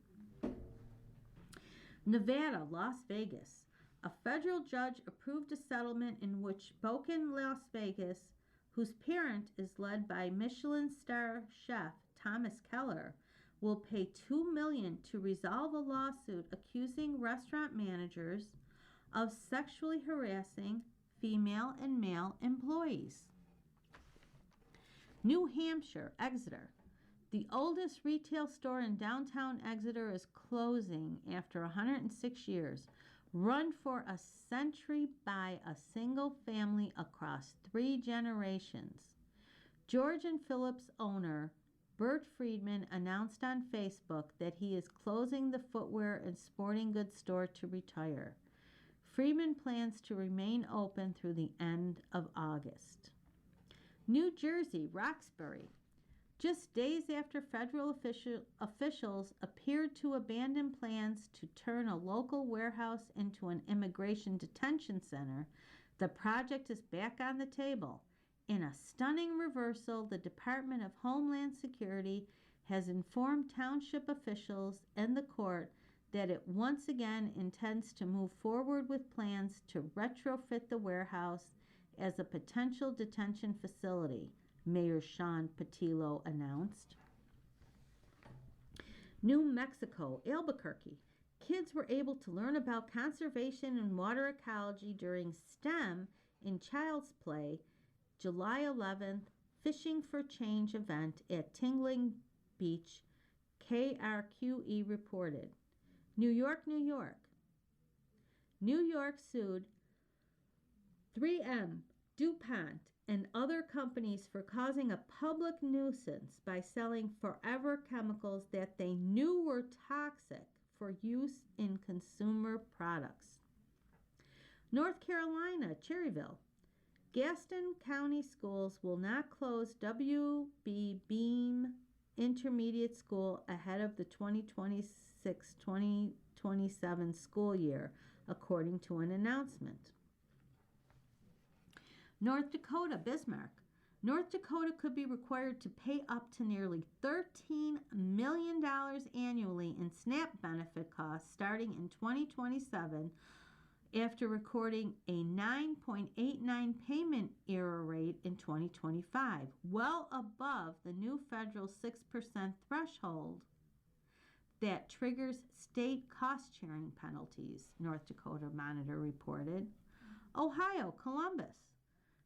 Nevada, Las Vegas. A federal judge approved a settlement in which Boken Las Vegas, whose parent is led by Michelin star chef Thomas Keller, will pay $2 million to resolve a lawsuit accusing restaurant managers of sexually harassing female and male employees. New Hampshire, Exeter. The oldest retail store in downtown Exeter is closing after 106 years, run for a century by a single family across 3 generations. George and Philip's owner, Bert Friedman, announced on Facebook that he is closing the footwear and sporting goods store to retire. Friedman plans to remain open through the end of August. New Jersey, Roxbury. Just days after federal officials appeared to abandon plans to turn a local warehouse into an immigration detention center, the project is back on the table. In a stunning reversal, the Department of Homeland Security has informed township officials and the court that it once again intends to move forward with plans to retrofit the warehouse as a potential detention facility, Mayor Sean Patillo announced. New Mexico, Albuquerque. Kids were able to learn about conservation and water ecology during STEM in Child's Play, July 11th, Fishing for Change event at Tingling Beach, KRQE reported. New York, New York. New York sued 3M, DuPont, and other companies for causing a public nuisance by selling forever chemicals that they knew were toxic for use in consumer products. North Carolina, Cherryville. Gaston County Schools will not close W.B. Beam Intermediate School ahead of the 2026-2027 school year, according to an announcement. North Dakota, Bismarck. North Dakota could be required to pay up to nearly $13 million annually in SNAP benefit costs starting in 2027 after recording a 9.89 payment error rate in 2025, well above the new federal 6% threshold that triggers state cost-sharing penalties, North Dakota Monitor reported. Ohio, Columbus.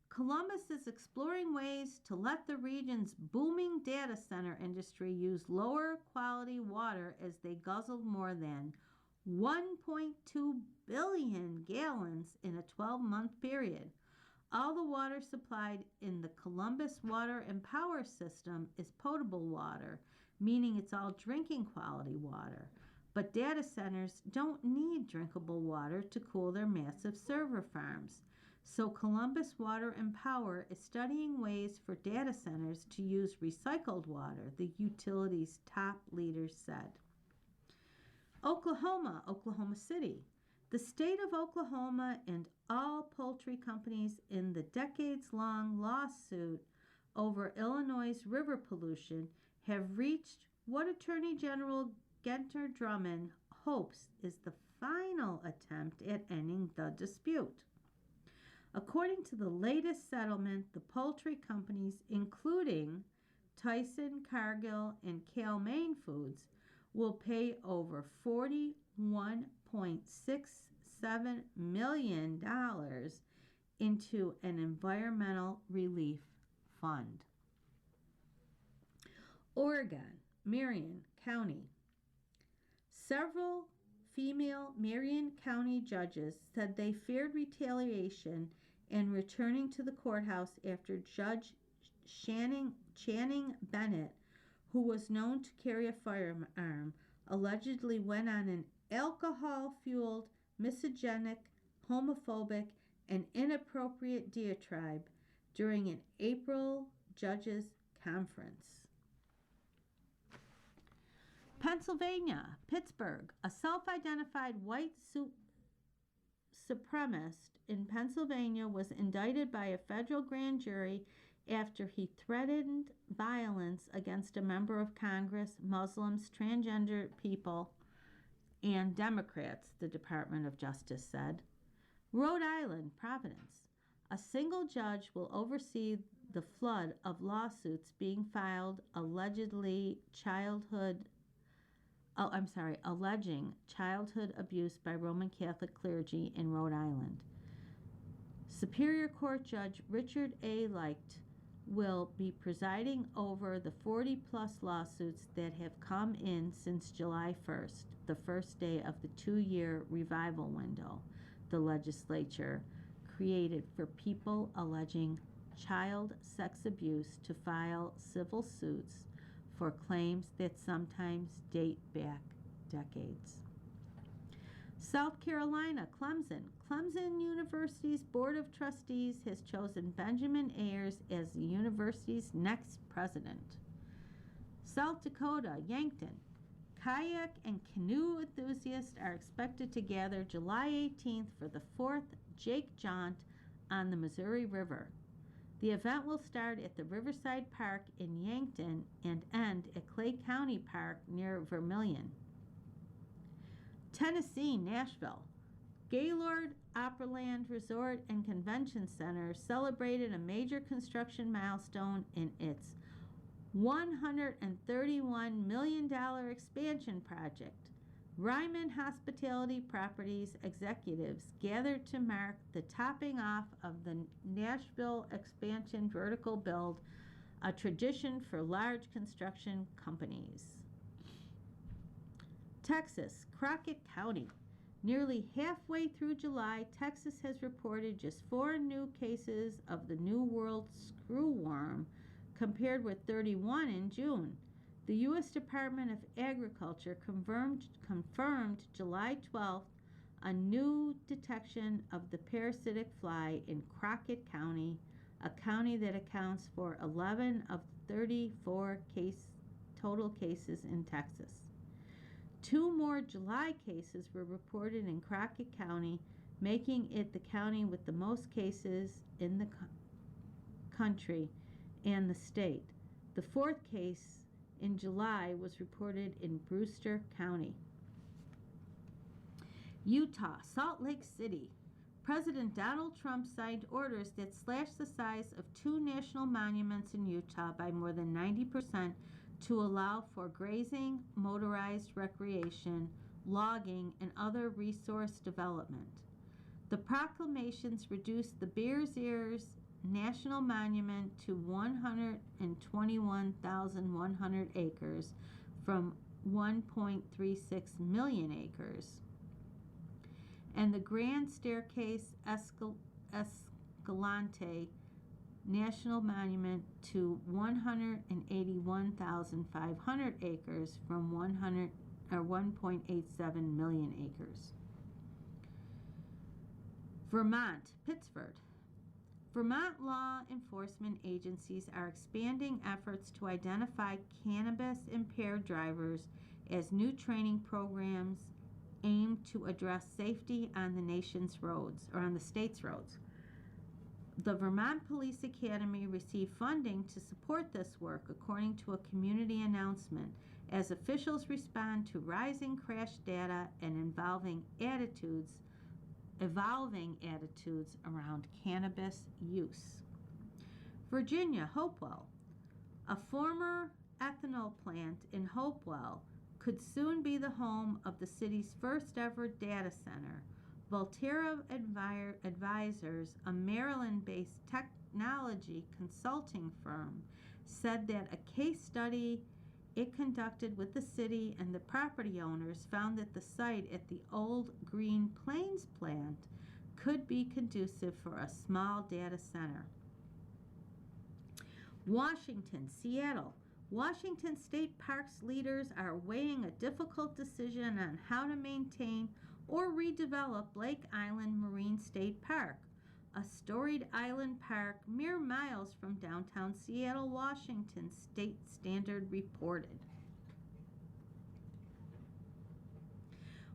Columbus is exploring ways to let the region's booming data center industry use lower quality water as they guzzled more than 1.2 billion gallons in a 12-month period. All the water supplied in the Columbus Water and Power System is potable water, meaning it's all drinking quality water. But data centers don't need drinkable water to cool their massive server farms. So Columbus Water and Power is studying ways for data centers to use recycled water, the utility's top leaders said. Oklahoma, Oklahoma City. The state of Oklahoma and all poultry companies in the decades-long lawsuit over Illinois' river pollution have reached what Attorney General Genter Drummond hopes is the final attempt at ending the dispute. According to the latest settlement, the poultry companies, including Tyson, Cargill, and Cal-Maine Foods, will pay over $41.67 million into an environmental relief fund. Oregon, Marion County. Several female Marion County judges said they feared retaliation and returning to the courthouse after Judge Channing Bennett, who was known to carry a firearm, allegedly went on an alcohol-fueled, misogynic, homophobic, and inappropriate diatribe during an April judges' conference. Pennsylvania, Pittsburgh, a self-identified white supremacist in Pennsylvania was indicted by a federal grand jury after he threatened violence against a member of Congress, Muslims, transgender people, and Democrats, the Department of Justice said. Rhode Island, Providence. A single judge will oversee the flood of lawsuits being filed alleging childhood abuse by Roman Catholic clergy in Rhode Island. Superior Court Judge Richard A. Licht will be presiding over the 40-plus lawsuits that have come in since July 1st, the first day of the 2-year revival window the legislature created for people alleging child sex abuse to file civil suits for claims that sometimes date back decades. South Carolina, Clemson. Clemson University's Board of Trustees has chosen Benjamin Ayers as the university's next president. South Dakota, Yankton. Kayak and canoe enthusiasts are expected to gather July 18th for the 4th Jake Jaunt on the Missouri River. The event will start at the Riverside Park in Yankton and end at Clay County Park near Vermilion. Tennessee, Nashville. Gaylord Opryland Resort and Convention Center celebrated a major construction milestone in its $131 million expansion project. Ryman Hospitality Properties executives gathered to mark the topping off of the Nashville expansion vertical build, a tradition for large construction companies. Texas, Crockett County. Nearly halfway through July, Texas has reported just 4 new cases of the New World screwworm, compared with 31 in June. The U.S. Department of Agriculture confirmed July 12th a new detection of the parasitic fly in Crockett County, a county that accounts for 11 of 34 total cases in Texas. 2 more July cases were reported in Crockett County, making it the county with the most cases in the country and the state. The 4th case in July was reported in Brewster County. Utah, Salt Lake City. President Donald Trump signed orders that slash the size of 2 national monuments in Utah by more than 90% to allow for grazing, motorized recreation, logging, and other resource development. The proclamations reduced the Bears Ears National Monument to 121,100 acres from 1.36 million acres, and the Grand Staircase Escalante National Monument to 181,500 acres from 1.87 million acres. Vermont, Pittsford. Vermont law enforcement agencies are expanding efforts to identify cannabis-impaired drivers as new training programs aim to address safety on the nation's roads, or on the state's roads. The Vermont Police Academy received funding to support this work, according to a community announcement, as officials respond to rising crash data and evolving attitudes around cannabis use. Virginia, Hopewell. A former ethanol plant in Hopewell could soon be the home of the city's first ever data center. Volterra Advisors, a Maryland-based technology consulting firm, said that a case study it conducted with the city and the property owners found that the site at the old Green Plains plant could be conducive for a small data center. Washington, Seattle. Washington State Parks leaders are weighing a difficult decision on how to maintain or redevelop Lake Island Marine State Park, a storied island park mere miles from downtown Seattle, Washington, State Standard reported.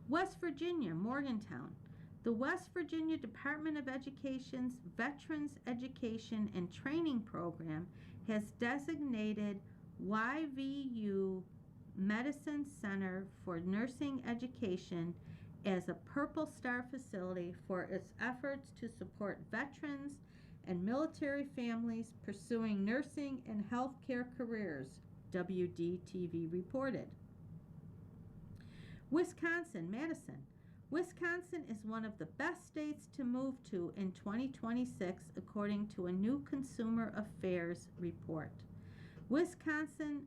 West Virginia, Morgantown. The West Virginia Department of Education's Veterans Education and Training Program has designated YVU Medicine Center for Nursing Education as a Purple Star facility for its efforts to support veterans and military families pursuing nursing and healthcare careers, WDTV reported. Wisconsin, Madison. Wisconsin is one of the best states to move to in 2026, according to a new Consumer Affairs report. Wisconsin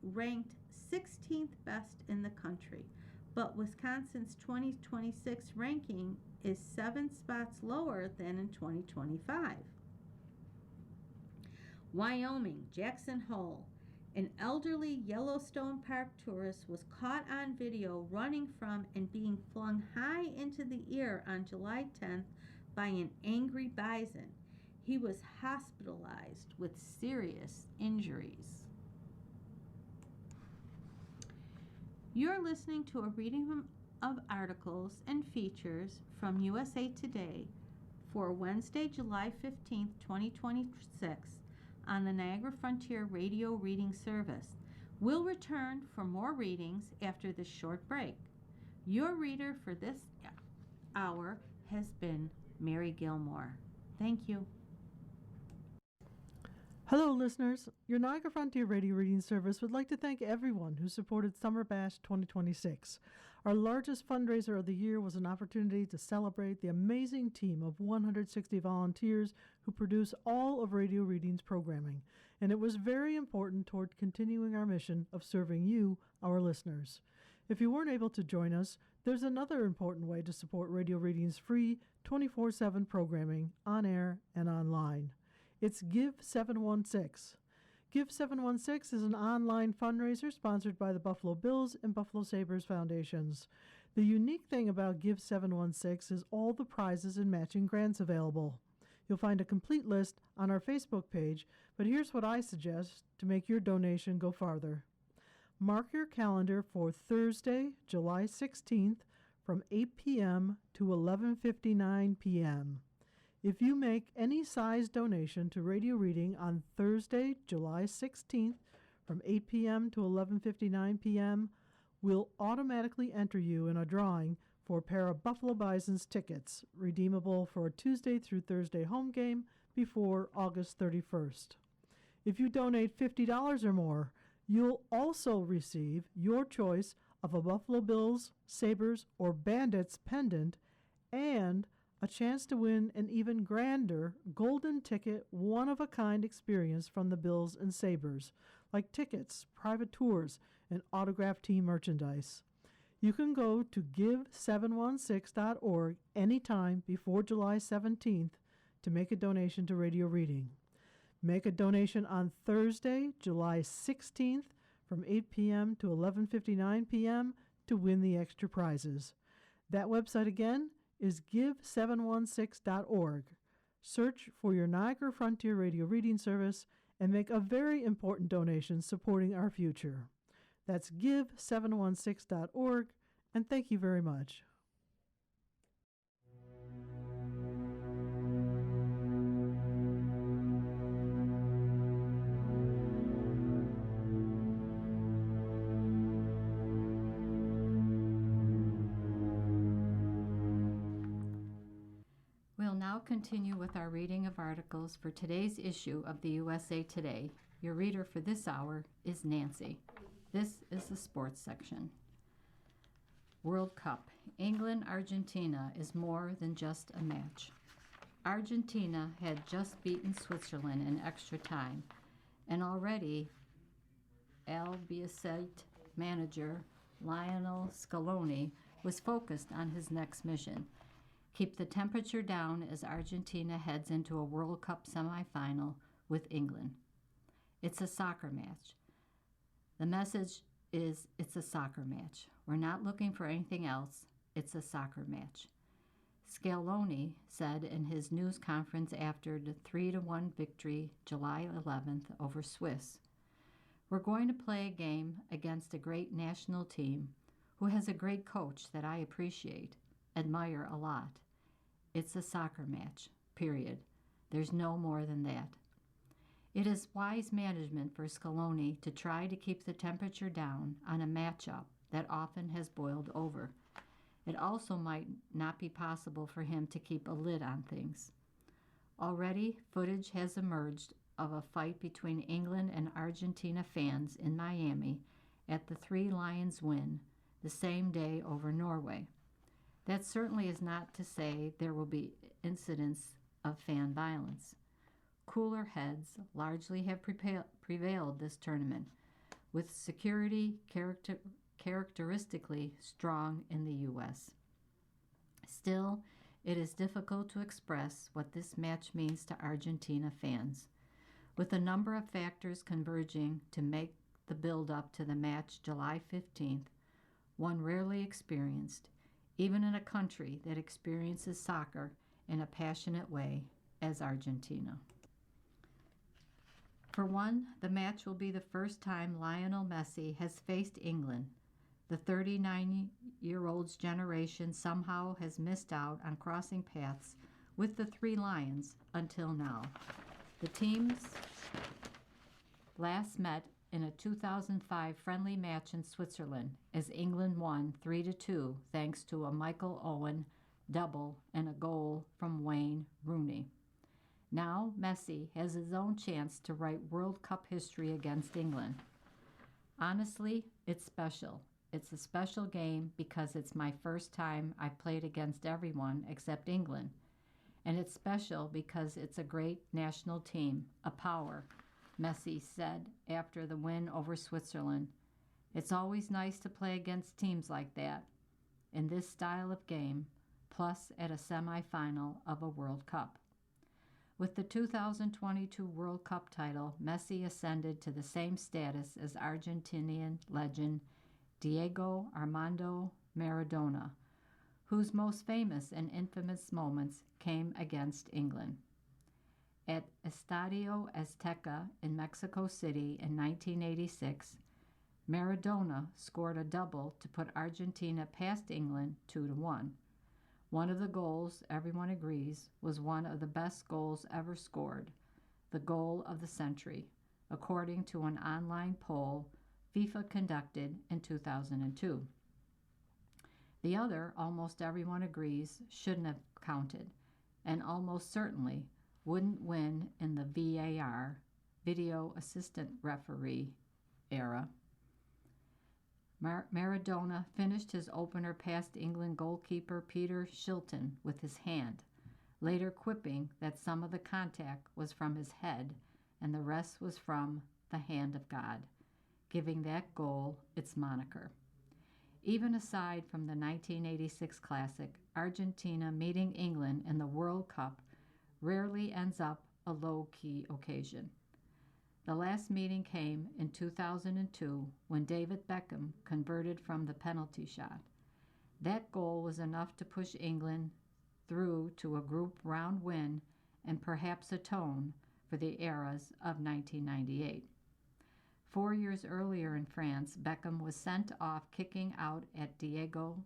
ranked 16th best in the country, but Wisconsin's 2026 ranking is 7 spots lower than in 2025. Wyoming, Jackson Hole. An elderly Yellowstone Park tourist was caught on video running from and being flung high into the air on July 10th by an angry bison. He was hospitalized with serious injuries. You're listening to a reading of articles and features from USA Today for Wednesday, July 15th, 2026 on the Niagara Frontier Radio Reading Service. We'll return for more readings after this short break. Your reader for this hour has been Mary Gilmore. Thank you. Hello, listeners. Your Niagara Frontier Radio Reading Service would like to thank everyone who supported Summer Bash 2026. Our largest fundraiser of the year was an opportunity to celebrate the amazing team of 160 volunteers who produce all of Radio Reading's programming, and it was very important toward continuing our mission of serving you, our listeners. If you weren't able to join us, there's another important way to support Radio Reading's free 24/7 programming on air and online. It's Give 716. Give 716 is an online fundraiser sponsored by the Buffalo Bills and Buffalo Sabres Foundations. The unique thing about Give 716 is all the prizes and matching grants available. You'll find a complete list on our Facebook page, but here's what I suggest to make your donation go farther. Mark your calendar for Thursday, July 16th from 8 p.m. to 11:59 p.m. If you make any size donation to Radio Reading on Thursday, July 16th from 8 p.m. to 11:59 p.m., we'll automatically enter you in a drawing for a pair of Buffalo Bison's tickets, redeemable for a Tuesday through Thursday home game before August 31st. If you donate $50 or more, you'll also receive your choice of a Buffalo Bills, Sabres, or Bandits pendant and a chance to win an even grander golden ticket one-of-a-kind experience from the Bills and Sabres, like tickets, private tours, and autographed team merchandise. You can go to give716.org anytime before July 17th to make a donation to Radio Reading. Make a donation on Thursday, July 16th from 8 p.m. to 11:59 p.m. to win the extra prizes. That website again is give716.org. Search for your Niagara Frontier Radio Reading Service and make a very important donation supporting our future. That's give716.org, and thank you very much. continue with our reading of articles for today's issue of the USA Today. Your reader for this hour is Nancy. This is the sports section. World Cup. England-Argentina is more than just a match. Argentina had just beaten Switzerland in extra time, and already Al Bielsa's manager Lionel Scaloni was focused on his next mission: keep the temperature down as Argentina heads into a World Cup semifinal with England. It's a soccer match. The message is it's a soccer match. We're not looking for anything else. It's a soccer match. Scaloni said in his news conference after the 3-1 victory July 11th over Swiss, "We're going to play a game against a great national team who has a great coach that I appreciate, admire a lot. It's a soccer match, period. There's no more than that." It is wise management for Scaloni to try to keep the temperature down on a matchup that often has boiled over. It also might not be possible for him to keep a lid on things. Already, footage has emerged of a fight between England and Argentina fans in Miami at the Three Lions win the same day over Norway. That certainly is not to say there will be incidents of fan violence. Cooler heads largely have prevailed this tournament, with security characteristically strong in the U.S. Still, it is difficult to express what this match means to Argentina fans, with a number of factors converging to make the build-up to the match July 15th one rarely experienced, even in a country that experiences soccer in a passionate way as Argentina. For one, the match will be the first time Lionel Messi has faced England. The 39-year-old's generation somehow has missed out on crossing paths with the Three Lions until now. The teams last met in a 2005 friendly match in Switzerland as England won 3-2 thanks to a Michael Owen double and a goal from Wayne Rooney. Now Messi has his own chance to write World Cup history against England. Honestly, it's special. It's a special game because it's my first time I've played against everyone except England. And it's special because it's a great national team, a power, Messi said after the win over Switzerland. It's always nice to play against teams like that, in this style of game, plus at a semifinal of a World Cup. With the 2022 World Cup title, Messi ascended to the same status as Argentinian legend Diego Armando Maradona, whose most famous and infamous moments came against England. At Estadio Azteca in Mexico City in 1986, Maradona scored a double to put Argentina past England 2-1. One of the goals, everyone agrees, was one of the best goals ever scored, the goal of the century, according to an online poll FIFA conducted in 2002. The other, almost everyone agrees, shouldn't have counted, and almost certainly wouldn't win in the VAR, video assistant referee, era. Maradona finished his opener past England goalkeeper Peter Shilton with his hand, later quipping that some of the contact was from his head and the rest was from the hand of God, giving that goal its moniker. Even aside from the 1986 Classic, Argentina meeting England in the World Cup rarely ends up a low-key occasion. The last meeting came in 2002 when David Beckham converted from the penalty shot. That goal was enough to push England through to a group round win and perhaps atone for the eras of 1998. 4 years earlier in France, Beckham was sent off kicking out at Diego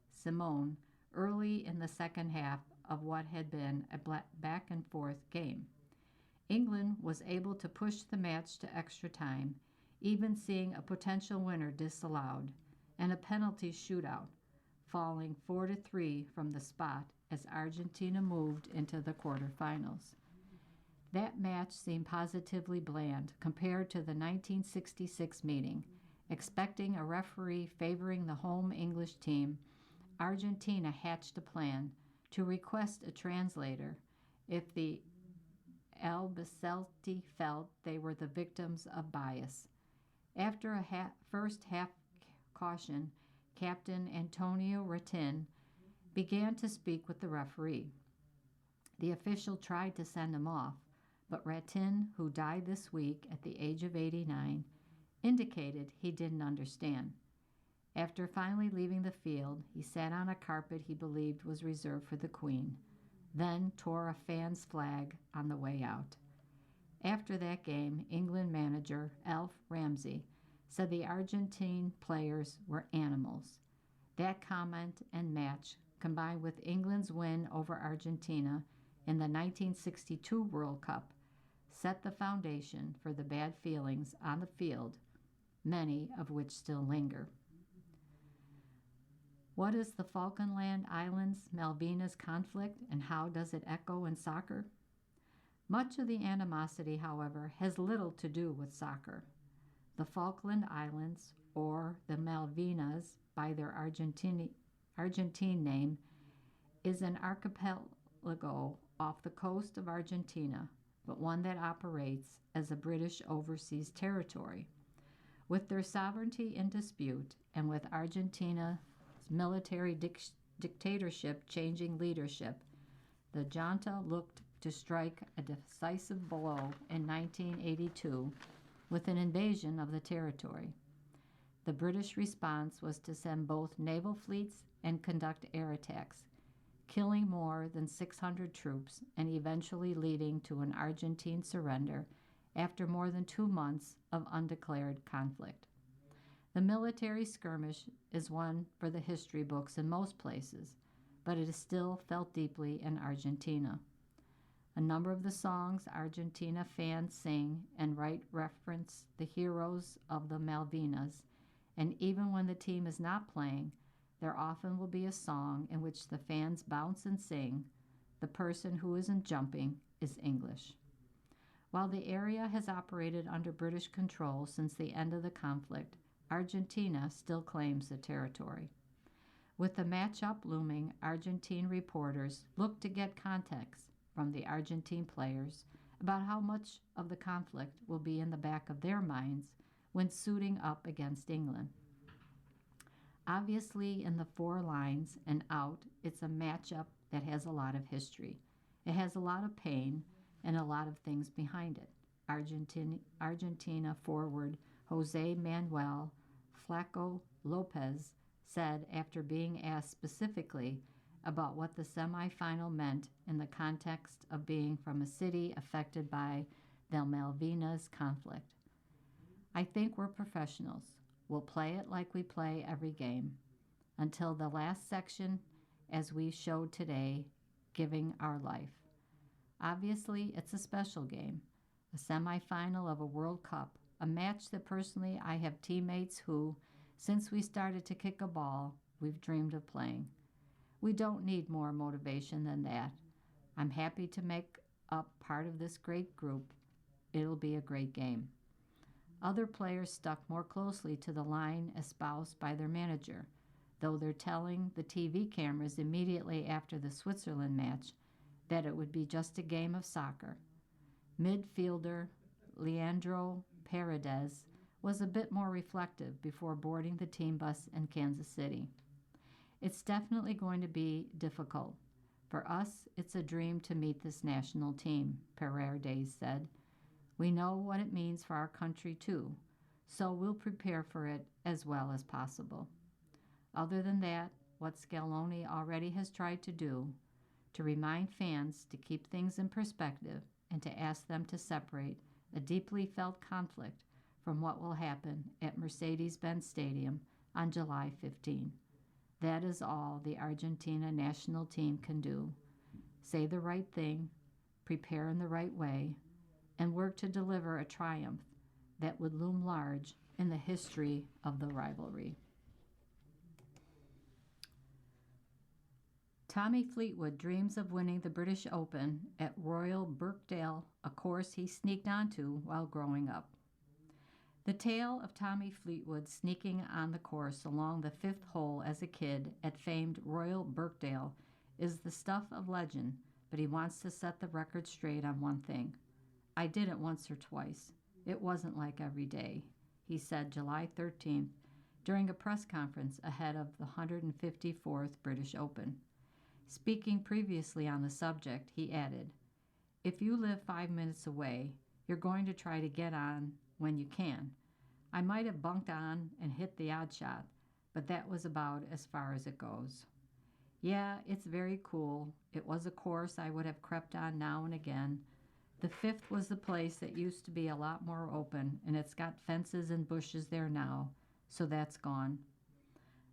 Simone early in the second half of what had been a back-and-forth game. England was able to push the match to extra time, even seeing a potential winner disallowed, and a penalty shootout, falling 4-3 from the spot as Argentina moved into the quarterfinals. That match seemed positively bland compared to the 1966 meeting. Expecting a referee favoring the home English team, Argentina hatched a plan to request a translator if the Albicelti felt they were the victims of bias. After a first half caution, Captain Antonio Ratin began to speak with the referee. The official tried to send him off, but Ratin, who died this week at the age of 89, indicated he didn't understand. After finally leaving the field, he sat on a carpet he believed was reserved for the Queen, then tore a fan's flag on the way out. After that game, England manager Alf Ramsey said the Argentine players were animals. That comment and match, combined with England's win over Argentina in the 1962 World Cup, set the foundation for the bad feelings on the field, many of which still linger. What is the Falkland Islands Malvinas conflict, and how does it echo in soccer? Much of the animosity, however, has little to do with soccer. The Falkland Islands, or the Malvinas by their Argentine name, is an archipelago off the coast of Argentina, but one that operates as a British overseas territory. With their sovereignty in dispute, and with Argentina's military dictatorship changing leadership, the junta looked to strike a decisive blow in 1982 with an invasion of the territory. The British response was to send both naval fleets and conduct air attacks, killing more than 600 troops and eventually leading to an Argentine surrender after more than 2 months of undeclared conflict. The military skirmish is one for the history books in most places, but it is still felt deeply in Argentina. A number of the songs Argentina fans sing and write reference the heroes of the Malvinas, and even when the team is not playing, there often will be a song in which the fans bounce and sing, "The person who isn't jumping is English." While the area has operated under British control since the end of the conflict, Argentina still claims the territory. With the matchup looming, Argentine reporters look to get context from the Argentine players about how much of the conflict will be in the back of their minds when suiting up against England. Obviously, in the 4 lines and out, it's a matchup that has a lot of history. It has a lot of pain and a lot of things behind it. Argentina forward Jose Manuel Flaco Lopez said after being asked specifically about what the semifinal meant in the context of being from a city affected by the Malvinas conflict. "I think we're professionals. We'll play it like we play every game, until the last section, as we showed today, giving our life. Obviously, it's a special game, a semifinal of a World Cup, a match that personally I have teammates who, since we started to kick a ball, we've dreamed of playing. We don't need more motivation than that. I'm happy to make up part of this great group. It'll be a great game." Other players stuck more closely to the line espoused by their manager, though they're telling the TV cameras immediately after the Switzerland match that it would be just a game of soccer. Midfielder Leandro Paredes was a bit more reflective before boarding the team bus in Kansas City. "It's definitely going to be difficult. For us, it's a dream to meet this national team," Paredes said. "We know what it means for our country, too, so we'll prepare for it as well as possible." Other than that, what Scaloni already has tried to do, to remind fans to keep things in perspective and to ask them to separate a deeply felt conflict from what will happen at Mercedes-Benz Stadium on July 15. That is all the Argentina national team can do. Say the right thing, prepare in the right way, and work to deliver a triumph that would loom large in the history of the rivalry. Tommy Fleetwood dreams of winning the British Open at Royal Birkdale, a course he sneaked onto while growing up. The tale of Tommy Fleetwood sneaking on the course along the fifth hole as a kid at famed Royal Birkdale is the stuff of legend, but he wants to set the record straight on one thing. I did it once or twice. It wasn't like every day, he said July 13th during a press conference ahead of the 154th British Open. Speaking previously on the subject, he added, "If you live 5 minutes away, you're going to try to get on when you can. I might have bunked on and hit the odd shot, but that was about as far as it goes. Yeah, it's very cool. It was a course I would have crept on now and again. The fifth was the place that used to be a lot more open, and it's got fences and bushes there now, so that's gone.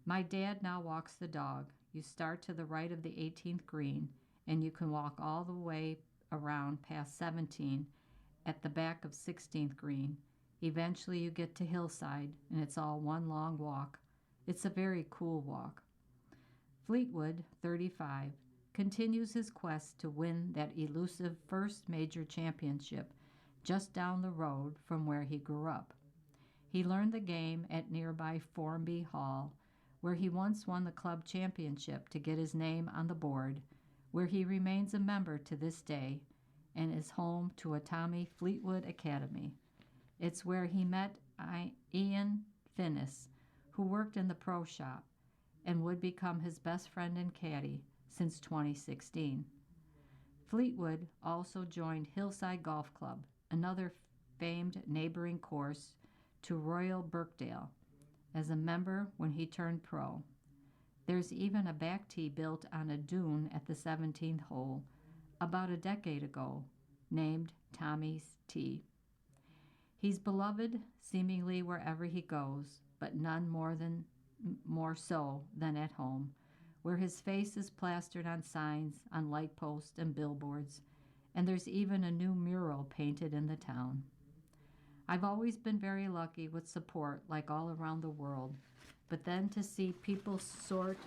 My dad now walks the dog. You start to the right of the 18th green, and you can walk all the way around past 17 at the back of 16th green. Eventually you get to Hillside, and it's all one long walk. It's a very cool walk." Fleetwood, 35, continues his quest to win that elusive first major championship just down the road from where he grew up. He learned the game at nearby Formby Hall, where he once won the club championship to get his name on the board, where he remains a member to this day and is home to a Tommy Fleetwood Academy. It's where he met Ian Finnis, who worked in the pro shop and would become his best friend and caddy since 2016. Fleetwood also joined Hillside Golf Club, another famed neighboring course to Royal Birkdale, as a member when he turned pro. There's even a back tee built on a dune at the 17th hole about a decade ago, named Tommy's Tee. He's beloved seemingly wherever he goes, but none more so than at home, where his face is plastered on signs, on light posts and billboards, and there's even a new mural painted in the town. I've always been very lucky with support like all around the world, but then to see people sort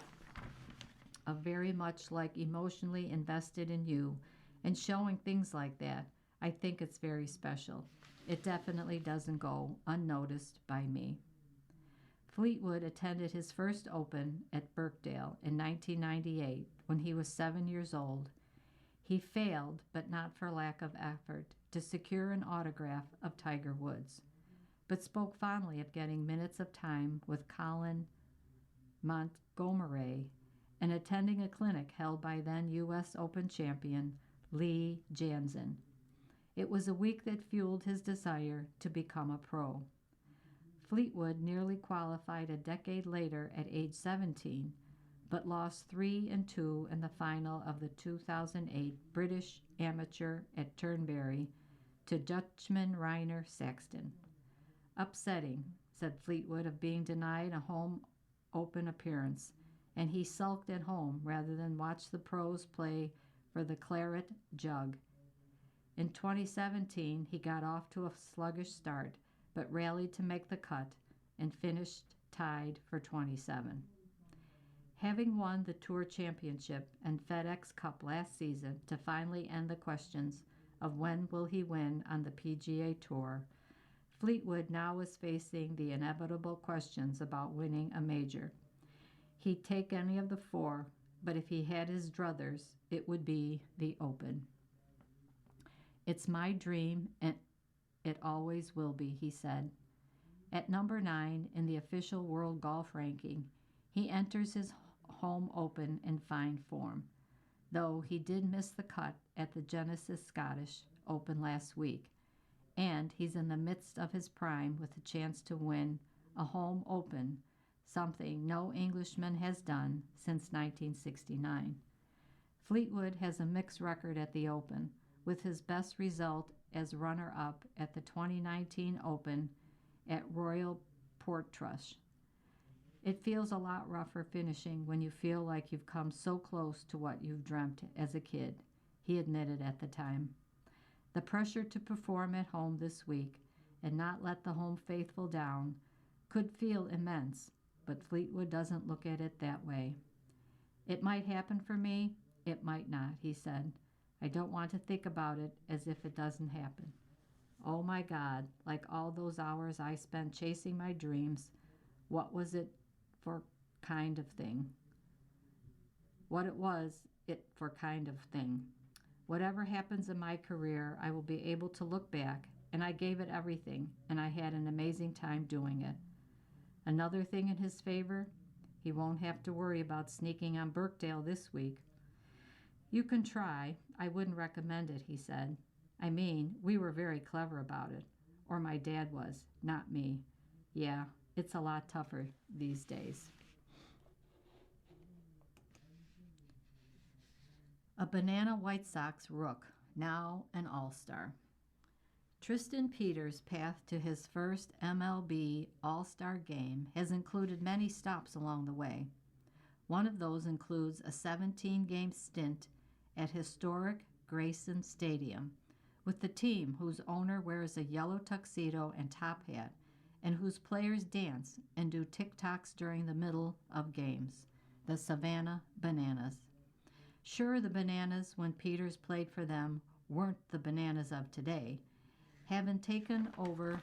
of very much like emotionally invested in you and showing things like that, I think it's very special. It definitely doesn't go unnoticed by me." Fleetwood attended his first Open at Birkdale in 1998 when he was 7 years old. He failed, but not for lack of effort, to secure an autograph of Tiger Woods, but spoke fondly of getting minutes of time with Colin Montgomery and attending a clinic held by then U.S. Open champion Lee Janzen. It was a week that fueled his desire to become a pro. Fleetwood nearly qualified a decade later at age 17, but lost 3-2 in the final of the 2008 British Amateur at Turnberry to Dutchman Reiner Saxton. "Upsetting," said Fleetwood of being denied a home Open appearance, and he sulked at home rather than watch the pros play for the Claret Jug. In 2017, he got off to a sluggish start, but rallied to make the cut and finished tied for 27. Having won the Tour Championship and FedEx Cup last season to finally end the questions of when will he win on the PGA Tour, Fleetwood now is facing the inevitable questions about winning a major. He'd take any of the four, but if he had his druthers, it would be the Open. "It's my dream, and it always will be," he said. At number 9 in the official world golf ranking, he enters his home Open in fine form, though he did miss the cut at the Genesis Scottish Open last week, and he's in the midst of his prime with a chance to win a home Open, something no Englishman has done since 1969. Fleetwood has a mixed record at the Open, with his best result as runner-up at the 2019 Open at Royal Portrush. "It feels a lot rougher finishing when you feel like you've come so close to what you've dreamt as a kid," he admitted at the time. The pressure to perform at home this week and not let the home faithful down could feel immense, but Fleetwood doesn't look at it that way. It might happen for me, it might not, he said. I don't want to think about it as if it doesn't happen. Oh my God, like all those hours I spent chasing my dreams, what was it for kind of thing? What it was, it for kind of thing. Whatever happens in my career, I will be able to look back, and I gave it everything, and I had an amazing time doing it. Another thing in his favor, he won't have to worry about sneaking on Birkdale this week. You can try. I wouldn't recommend it, he said. I mean, we were very clever about it. Or my dad was, not me. Yeah, it's a lot tougher these days. A Banana White Sox rook, now an all-star. Tristan Peters' path to his first MLB All-Star game has included many stops along the way. One of those includes a 17-game stint at historic Grayson Stadium with the team whose owner wears a yellow tuxedo and top hat and whose players dance and do TikToks during the middle of games, the Savannah Bananas. Sure, the Bananas, when Peters played for them, weren't the Bananas of today, having taken over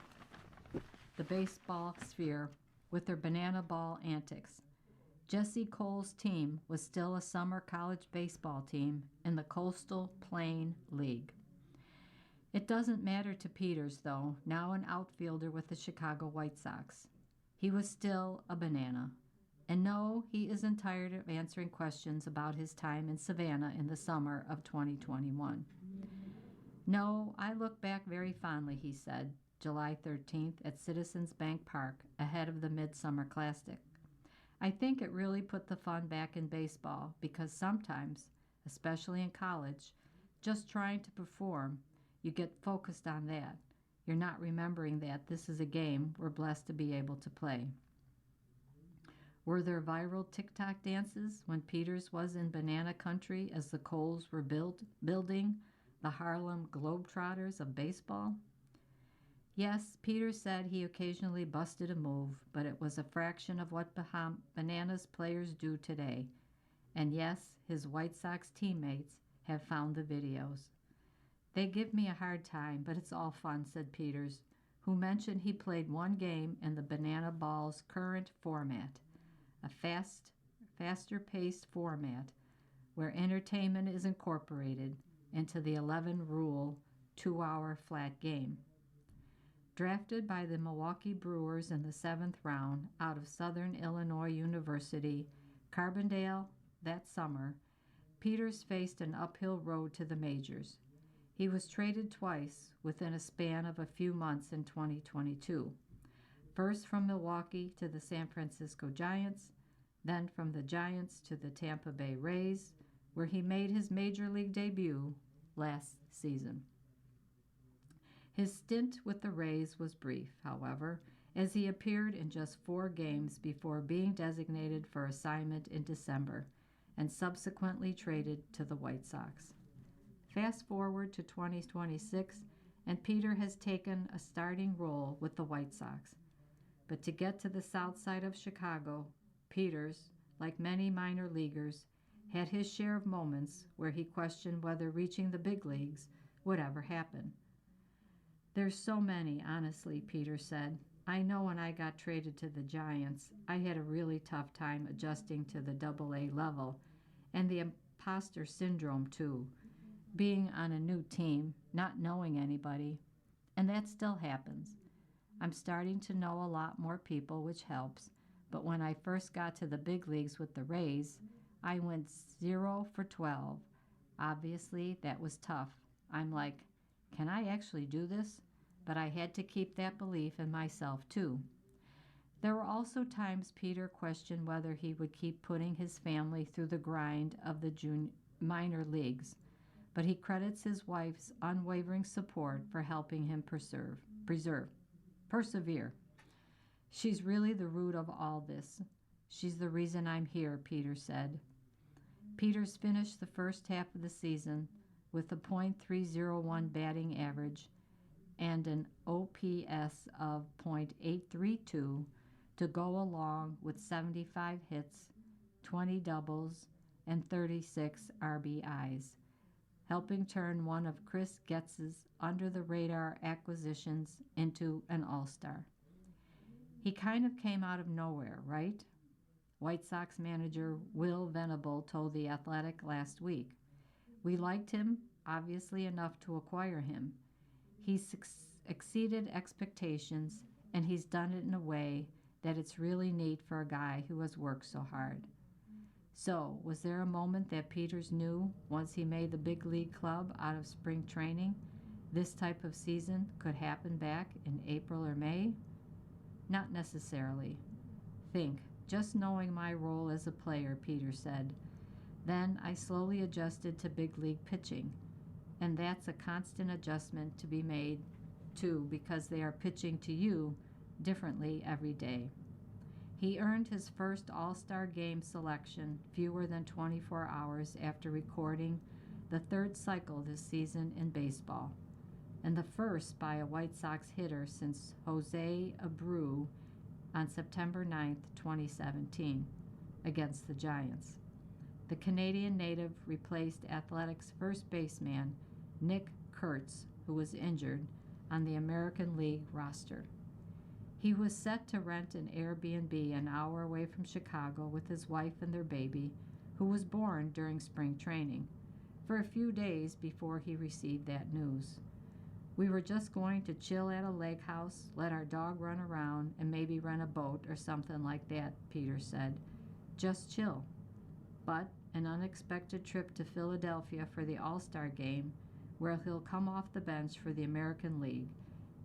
the baseball sphere with their banana ball antics. Jesse Cole's team was still a summer college baseball team in the Coastal Plain League. It doesn't matter to Peters, though, now an outfielder with the Chicago White Sox. He was still a banana. And no, he isn't tired of answering questions about his time in Savannah in the summer of 2021. No, I look back very fondly, he said, July 13th at Citizens Bank Park ahead of the Midsummer Classic. I think it really put the fun back in baseball because sometimes, especially in college, just trying to perform, you get focused on that. You're not remembering that this is a game we're blessed to be able to play. Were there viral TikTok dances when Peters was in banana country as the Coles were building the Harlem Globetrotters of baseball? Yes, Peters said he occasionally busted a move, but it was a fraction of what Bananas players do today. And yes, his White Sox teammates have found the videos. They give me a hard time, but it's all fun, said Peters, who mentioned he played one game in the Banana Ball's current format, a faster-paced format where entertainment is incorporated into the 11-rule 2-hour flat game. Drafted by the Milwaukee Brewers in the 7th round out of Southern Illinois University, Carbondale, that summer, Peters faced an uphill road to the majors. He was traded twice within a span of a few months in 2022. First from Milwaukee to the San Francisco Giants, then from the Giants to the Tampa Bay Rays, where he made his major league debut last season. His stint with the Rays was brief, however, as he appeared in just 4 games before being designated for assignment in December and subsequently traded to the White Sox. Fast forward to 2026, and Peter has taken a starting role with the White Sox. But to get to the south side of Chicago, Peters, like many minor leaguers, had his share of moments where he questioned whether reaching the big leagues would ever happen. There's so many, honestly, Peters said. I know when I got traded to the Giants, I had a really tough time adjusting to the AA level and the imposter syndrome, too. Being on a new team, not knowing anybody, and that still happens. I'm starting to know a lot more people, which helps, but when I first got to the big leagues with the Rays, I went 0 for 12. Obviously, that was tough. I'm like, can I actually do this? But I had to keep that belief in myself, too. There were also times Peter questioned whether he would keep putting his family through the grind of the minor leagues, but he credits his wife's unwavering support for helping him persevere. She's really the root of all this. She's the reason I'm here, Peter said. Peters finished the first half of the season with a .301 batting average and an OPS of .832 to go along with 75 hits, 20 doubles, and 36 RBIs, helping turn one of Chris Getz's under-the-radar acquisitions into an all-star. He kind of came out of nowhere, right? White Sox manager Will Venable told The Athletic last week. We liked him, obviously enough to acquire him. He's exceeded expectations, and he's done it in a way that it's really neat for a guy who has worked so hard. So, was there a moment that Peters knew, once he made the big league club out of spring training, this type of season could happen back in April or May? Not necessarily. Think, just knowing my role as a player, Peters said. Then I slowly adjusted to big league pitching, and that's a constant adjustment to be made, too, because they are pitching to you differently every day. He earned his first All-Star Game selection fewer than 24 hours after recording the third cycle this season in baseball, and the first by a White Sox hitter since Jose Abreu on September 9, 2017, against the Giants. The Canadian native replaced Athletics first baseman Nick Kurtz, who was injured, on the American League roster. He was set to rent an Airbnb an hour away from Chicago with his wife and their baby, who was born during spring training, for a few days before he received that news. We were just going to chill at a lake house, let our dog run around, and maybe rent a boat or something like that, Peter said. Just chill. But an unexpected trip to Philadelphia for the All-Star Game, where he'll come off the bench for the American League,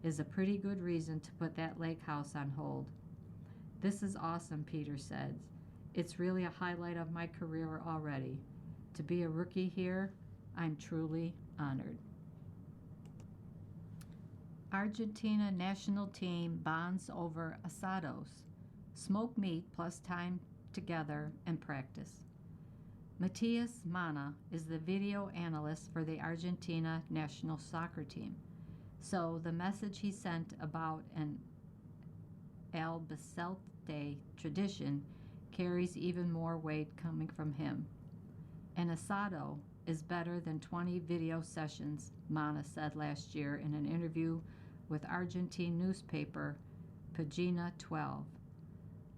is a pretty good reason to put that lake house on hold. This is awesome, Peter said. It's really a highlight of my career already. To be a rookie here, I'm truly honored. Argentina national team bonds over asados, smoked meat plus time together and practice. Matias Mana is the video analyst for the Argentina national soccer team. So the message he sent about an Albacete tradition carries even more weight coming from him. An asado is better than 20 video sessions, Mana said last year in an interview with Argentine newspaper Pagina 12.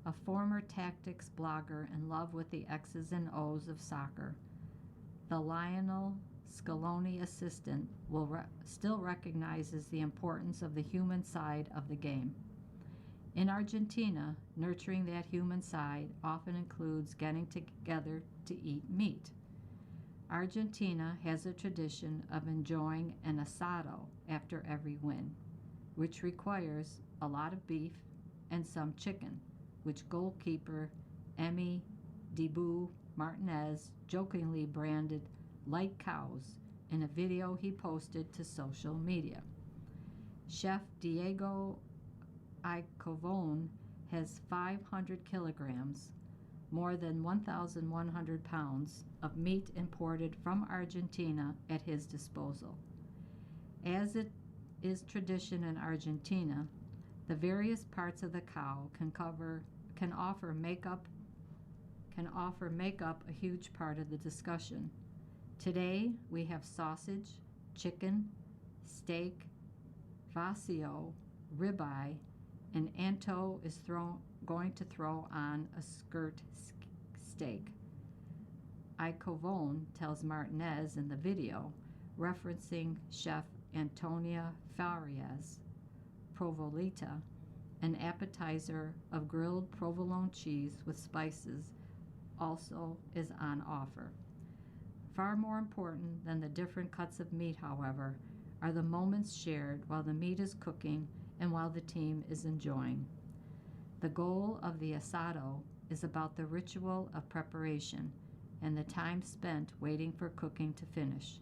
A former tactics blogger in love with the X's and O's of soccer, the Lionel Scaloni assistant still recognizes the importance of the human side of the game. In Argentina, nurturing that human side often includes getting together to eat meat. Argentina has a tradition of enjoying an asado after every win, which requires a lot of beef and some chicken, which goalkeeper Emi Dibu Martinez jokingly branded like cows in a video he posted to social media. Chef Diego Icovone has 500 kilograms, more than 1,100 pounds, of meat imported from Argentina at his disposal. As it is tradition in Argentina, the various parts of the cow can offer make up a huge part of the discussion. Today we have sausage, chicken, steak, vacío, ribeye, and Anto is going to throw on a skirt steak. Icovone tells Martinez in the video, referencing Chef Antonia Farias, Provolita, an appetizer of grilled provolone cheese with spices, also is on offer. Far more important than the different cuts of meat, however, are the moments shared while the meat is cooking and while the team is enjoying. The goal of the asado is about the ritual of preparation and the time spent waiting for cooking to finish.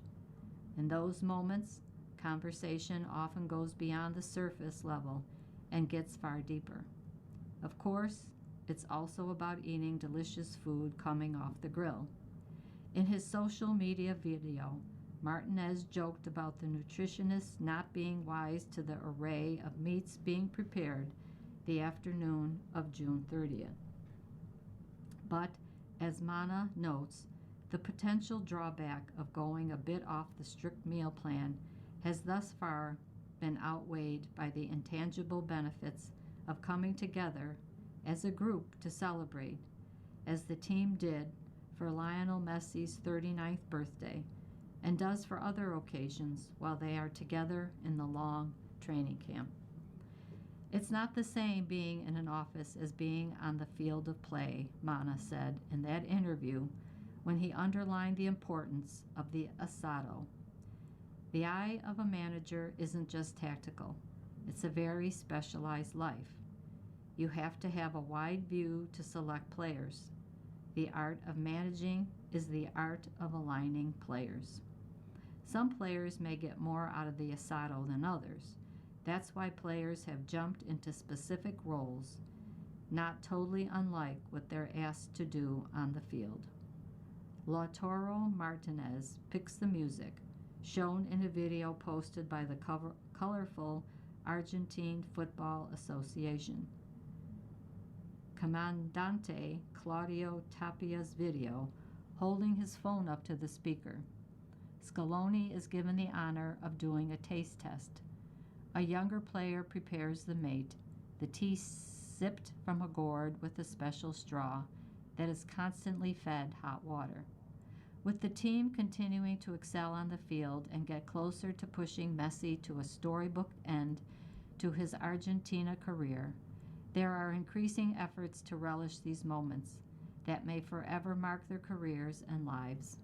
In those moments, conversation often goes beyond the surface level and gets far deeper. Of course, it's also about eating delicious food coming off the grill. In his social media video, Martinez joked about the nutritionists not being wise to the array of meats being prepared the afternoon of June 30th. But, as Mana notes, The potential drawback of going a bit off the strict meal plan has thus far been outweighed by the intangible benefits of coming together as a group to celebrate, as the team did for Lionel Messi's 39th birthday and does for other occasions while they are together in the long training camp. It's not the same being in an office as being on the field of play, Mana said in that interview when he underlined the importance of the asado. The eye of a manager isn't just tactical. It's a very specialized life. You have to have a wide view to select players. The art of managing is the art of aligning players. Some players may get more out of the asado than others. That's why players have jumped into specific roles, not totally unlike what they're asked to do on the field. Lautaro Martinez picks the music, shown in a video posted by the colorful Argentine Football Association. Comandante Claudio Tapia's video, holding his phone up to the speaker. Scaloni is given the honor of doing a taste test. A younger player prepares the mate, the tea sipped from a gourd with a special straw that is constantly fed hot water. With the team continuing to excel on the field and get closer to pushing Messi to a storybook end to his Argentina career, there are increasing efforts to relish these moments that may forever mark their careers and lives.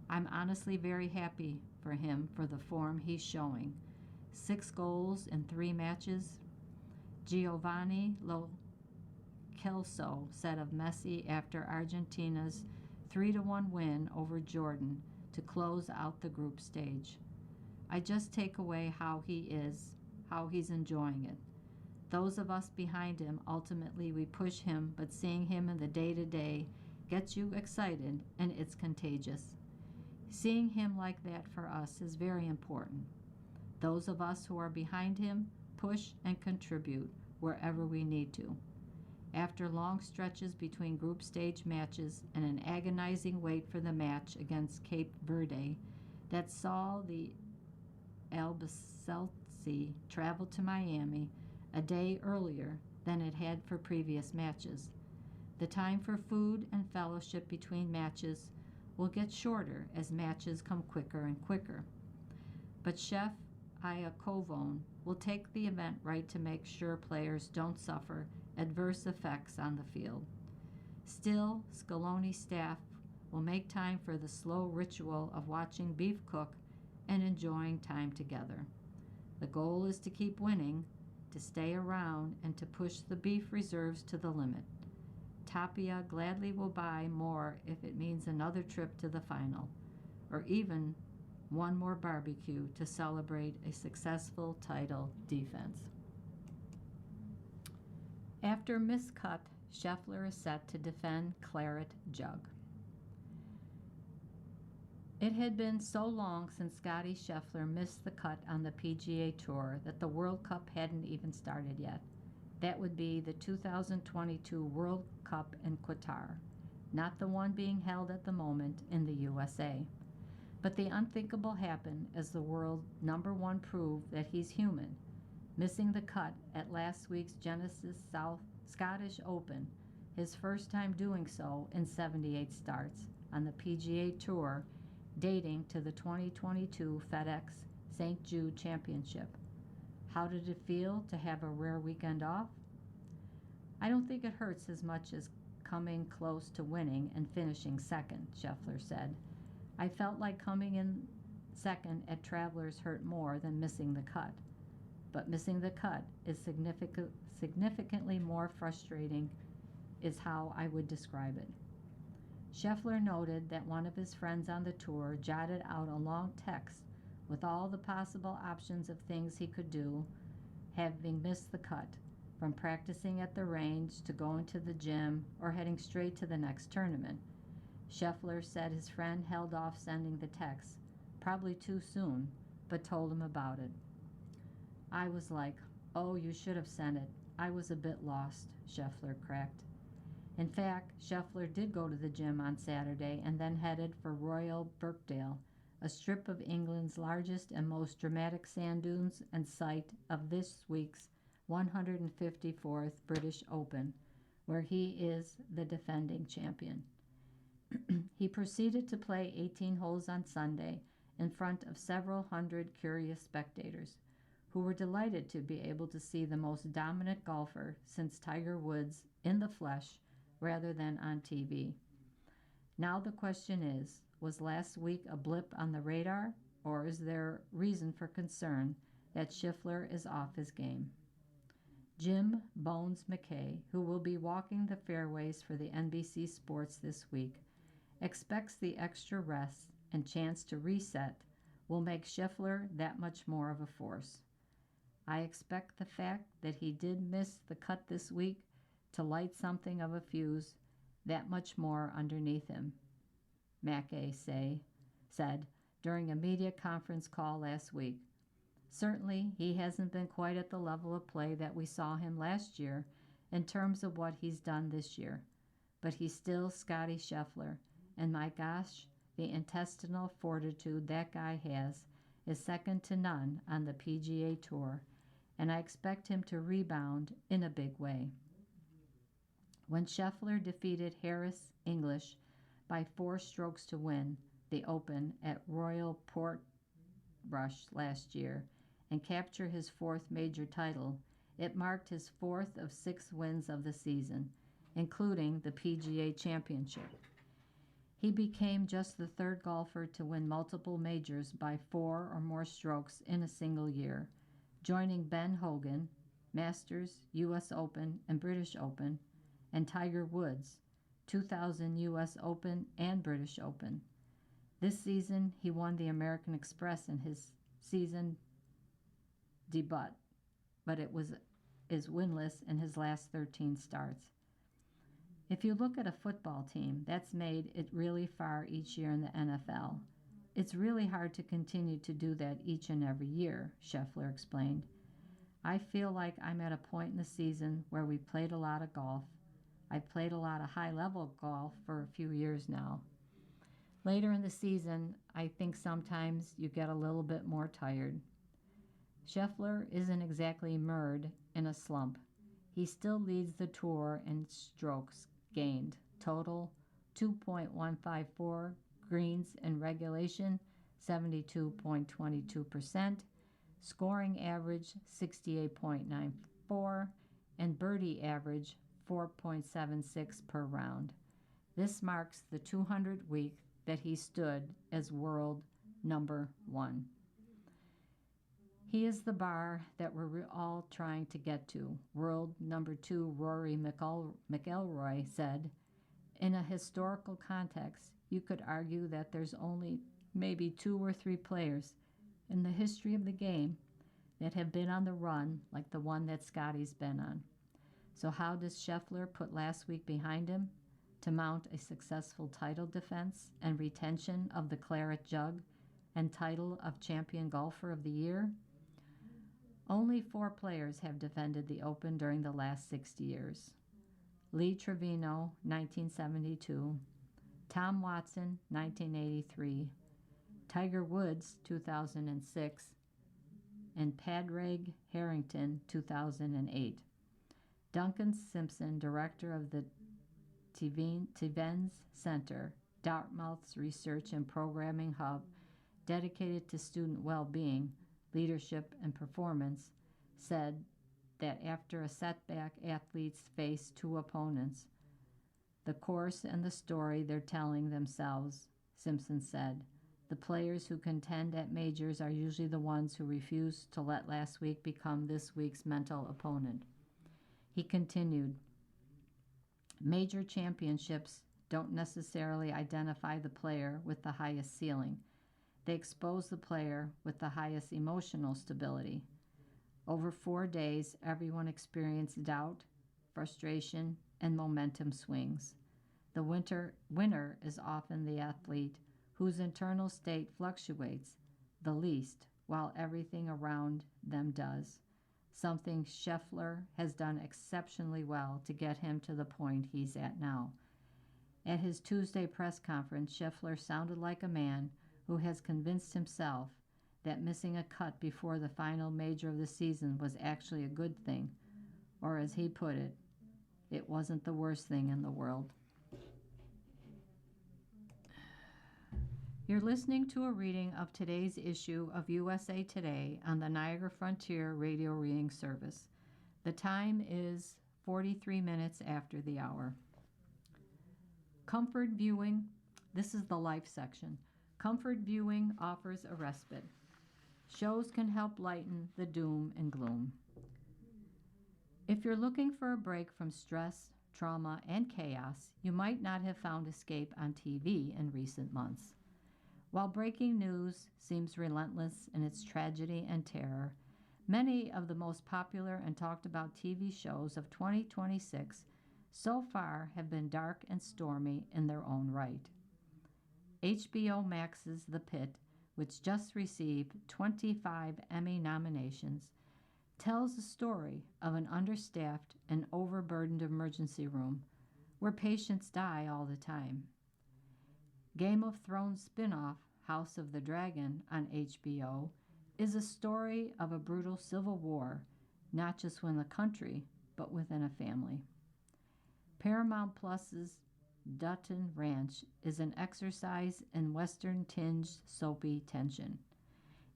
I'm honestly very happy for him for the form he's showing. 6 goals in 3 matches. Giovanni Lo Celso said of Messi after Argentina's 3-1 win over Jordan to close out the group stage. I just take away how he's enjoying it. Those of us behind him, ultimately we push him, but seeing him in the day-to-day gets you excited, and it's contagious. Seeing him like that for us is very important. Those of us who are behind him push and contribute wherever we need to. After long stretches between group stage matches and an agonizing wait for the match against Cape Verde that saw the Albiceleste travel to Miami a day earlier than it had for previous matches, the time for food and fellowship between matches will get shorter as matches come quicker and quicker. But Chef Iakovone will take the event right to make sure players don't suffer adverse effects on the field. Still, Scaloni's staff will make time for the slow ritual of watching beef cook and enjoying time together. The goal is to keep winning, to stay around, and to push the beef reserves to the limit. Tapia gladly will buy more if it means another trip to the final, or even one more barbecue to celebrate a successful title defense. After miscut, Scheffler is set to defend Claret Jug. It had been so long since Scottie Scheffler missed the cut on the PGA Tour that the World Cup hadn't even started yet. That would be the 2022 World Cup in Qatar, not the one being held at the moment in the USA. But the unthinkable happened as the world #1 proved that he's human, missing the cut at last week's Genesis Scottish Open, his first time doing so in 78 starts on the PGA Tour, dating to the 2022 FedEx St. Jude Championship. How did it feel to have a rare weekend off? I don't think it hurts as much as coming close to winning and finishing second, Scheffler said. I felt like coming in second at Travelers hurt more than missing the cut. But missing the cut is significantly more frustrating, is how I would describe it. Scheffler noted that one of his friends on the tour jotted out a long text with all the possible options of things he could do, having missed the cut, from practicing at the range to going to the gym or heading straight to the next tournament. Scheffler said his friend held off sending the text, probably too soon, but told him about it. I was like, "Oh, you should have sent it. I was a bit lost," Scheffler cracked. In fact, Scheffler did go to the gym on Saturday and then headed for Royal Birkdale, a strip of England's largest and most dramatic sand dunes and site of this week's 154th British Open, where he is the defending champion. He proceeded to play 18 holes on Sunday in front of several hundred curious spectators, who were delighted to be able to see the most dominant golfer since Tiger Woods in the flesh rather than on TV. Now the question is, was last week a blip on the radar, or is there reason for concern that Scheffler is off his game? Jim Bones McKay, who will be walking the fairways for the NBC Sports this week, expects the extra rest and chance to reset will make Scheffler that much more of a force. I expect the fact that he did miss the cut this week to light something of a fuse that much more underneath him, McKay said during a media conference call last week. Certainly, he hasn't been quite at the level of play that we saw him last year in terms of what he's done this year, but he's still Scottie Scheffler, and my gosh, the intestinal fortitude that guy has is second to none on the PGA Tour, and I expect him to rebound in a big way. When Scheffler defeated Harris English by 4 strokes to win the Open at Royal Portrush last year and capture his 4th major title, it marked his 4th of 6 wins of the season, including the PGA Championship. He became just the 3rd golfer to win multiple majors by 4 or more strokes in a single year, joining Ben Hogan, Masters, U.S. Open, and British Open, and Tiger Woods, 2000 U.S. Open and British Open. This season, he won the American Express in his season debut, but is winless in his last 13 starts. If you look at a football team that's made it really far each year in the NFL, it's really hard to continue to do that each and every year, Scheffler explained. I feel like I'm at a point in the season where we played a lot of golf. I've played a lot of high-level golf for a few years now. Later in the season, I think sometimes you get a little bit more tired. Scheffler isn't exactly mired in a slump. He still leads the tour in strokes gained, total 2.154, greens in regulation 72.22%, scoring average 68.94, and birdie average 4.76 per round. This marks the 200th week that he stood as world number 1. He is the bar that we're all trying to get to, world number 2 Rory McIlroy said. In a historical context, you could argue that there's only maybe 2 or 3 players in the history of the game that have been on the run like the one that Scottie's been on. So how does Scheffler put last week behind him to mount a successful title defense and retention of the Claret Jug and title of Champion Golfer of the Year? Only 4 players have defended the Open during the last 60 years. Lee Trevino, 1972, Tom Watson, 1983, Tiger Woods, 2006, and Padraig Harrington, 2008. Duncan Simpson, director of the Tivens Center, Dartmouth's research and programming hub dedicated to student well-being, leadership, and performance, said that after a setback, athletes face 2 opponents. The course and the story they're telling themselves, Simpson said. The players who contend at majors are usually the ones who refuse to let last week become this week's mental opponent. He continued, major championships don't necessarily identify the player with the highest ceiling. They expose the player with the highest emotional stability. Over 4 days, everyone experienced doubt, frustration, and momentum swings. The winner is often the athlete whose internal state fluctuates the least while everything around them does. something Scheffler has done exceptionally well to get him to the point he's at now. At his Tuesday press conference, Scheffler sounded like a man who has convinced himself that missing a cut before the final major of the season was actually a good thing, or as he put it, it wasn't the worst thing in the world. You're listening to a reading of today's issue of USA Today on the Niagara Frontier Radio Reading Service. The time is 43 minutes after the hour. Comfort viewing, this is the life section. Comfort viewing offers a respite. Shows can help lighten the doom and gloom. If you're looking for a break from stress, trauma, and chaos, you might not have found escape on TV in recent months. While breaking news seems relentless in its tragedy and terror, many of the most popular and talked about TV shows of 2026 so far have been dark and stormy in their own right. HBO Max's The Pit, which just received 25 Emmy nominations, tells the story of an understaffed and overburdened emergency room where patients die all the time. Game of Thrones spin-off House of the Dragon on HBO is a story of a brutal civil war, not just within the country, but within a family. Paramount Plus's Dutton Ranch is an exercise in Western-tinged soapy tension.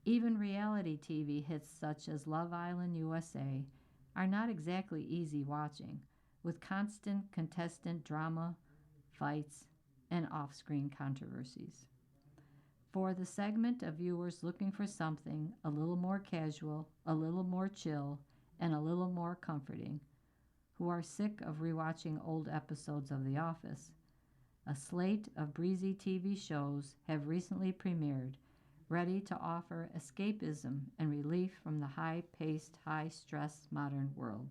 Even reality TV hits such as Love Island USA are not exactly easy watching, with constant contestant drama, fights, and off-screen controversies. For the segment of viewers looking for something a little more casual, a little more chill, and a little more comforting, who are sick of rewatching old episodes of The Office, a slate of breezy TV shows have recently premiered, ready to offer escapism and relief from the high-paced, high-stress modern world.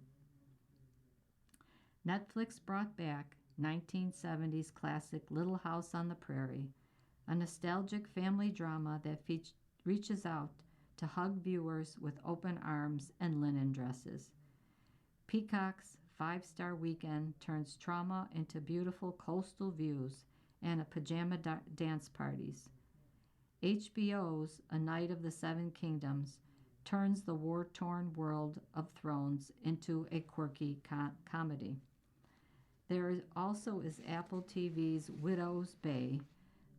Netflix brought back 1970s classic Little House on the Prairie, a nostalgic family drama that reaches out to hug viewers with open arms and linen dresses. Peacock's 5-star weekend turns trauma into beautiful coastal views and pajama dance parties. HBO's A Night of the Seven Kingdoms turns the war-torn world of Thrones into a quirky comedy. There also is Apple TV's Widow's Bay,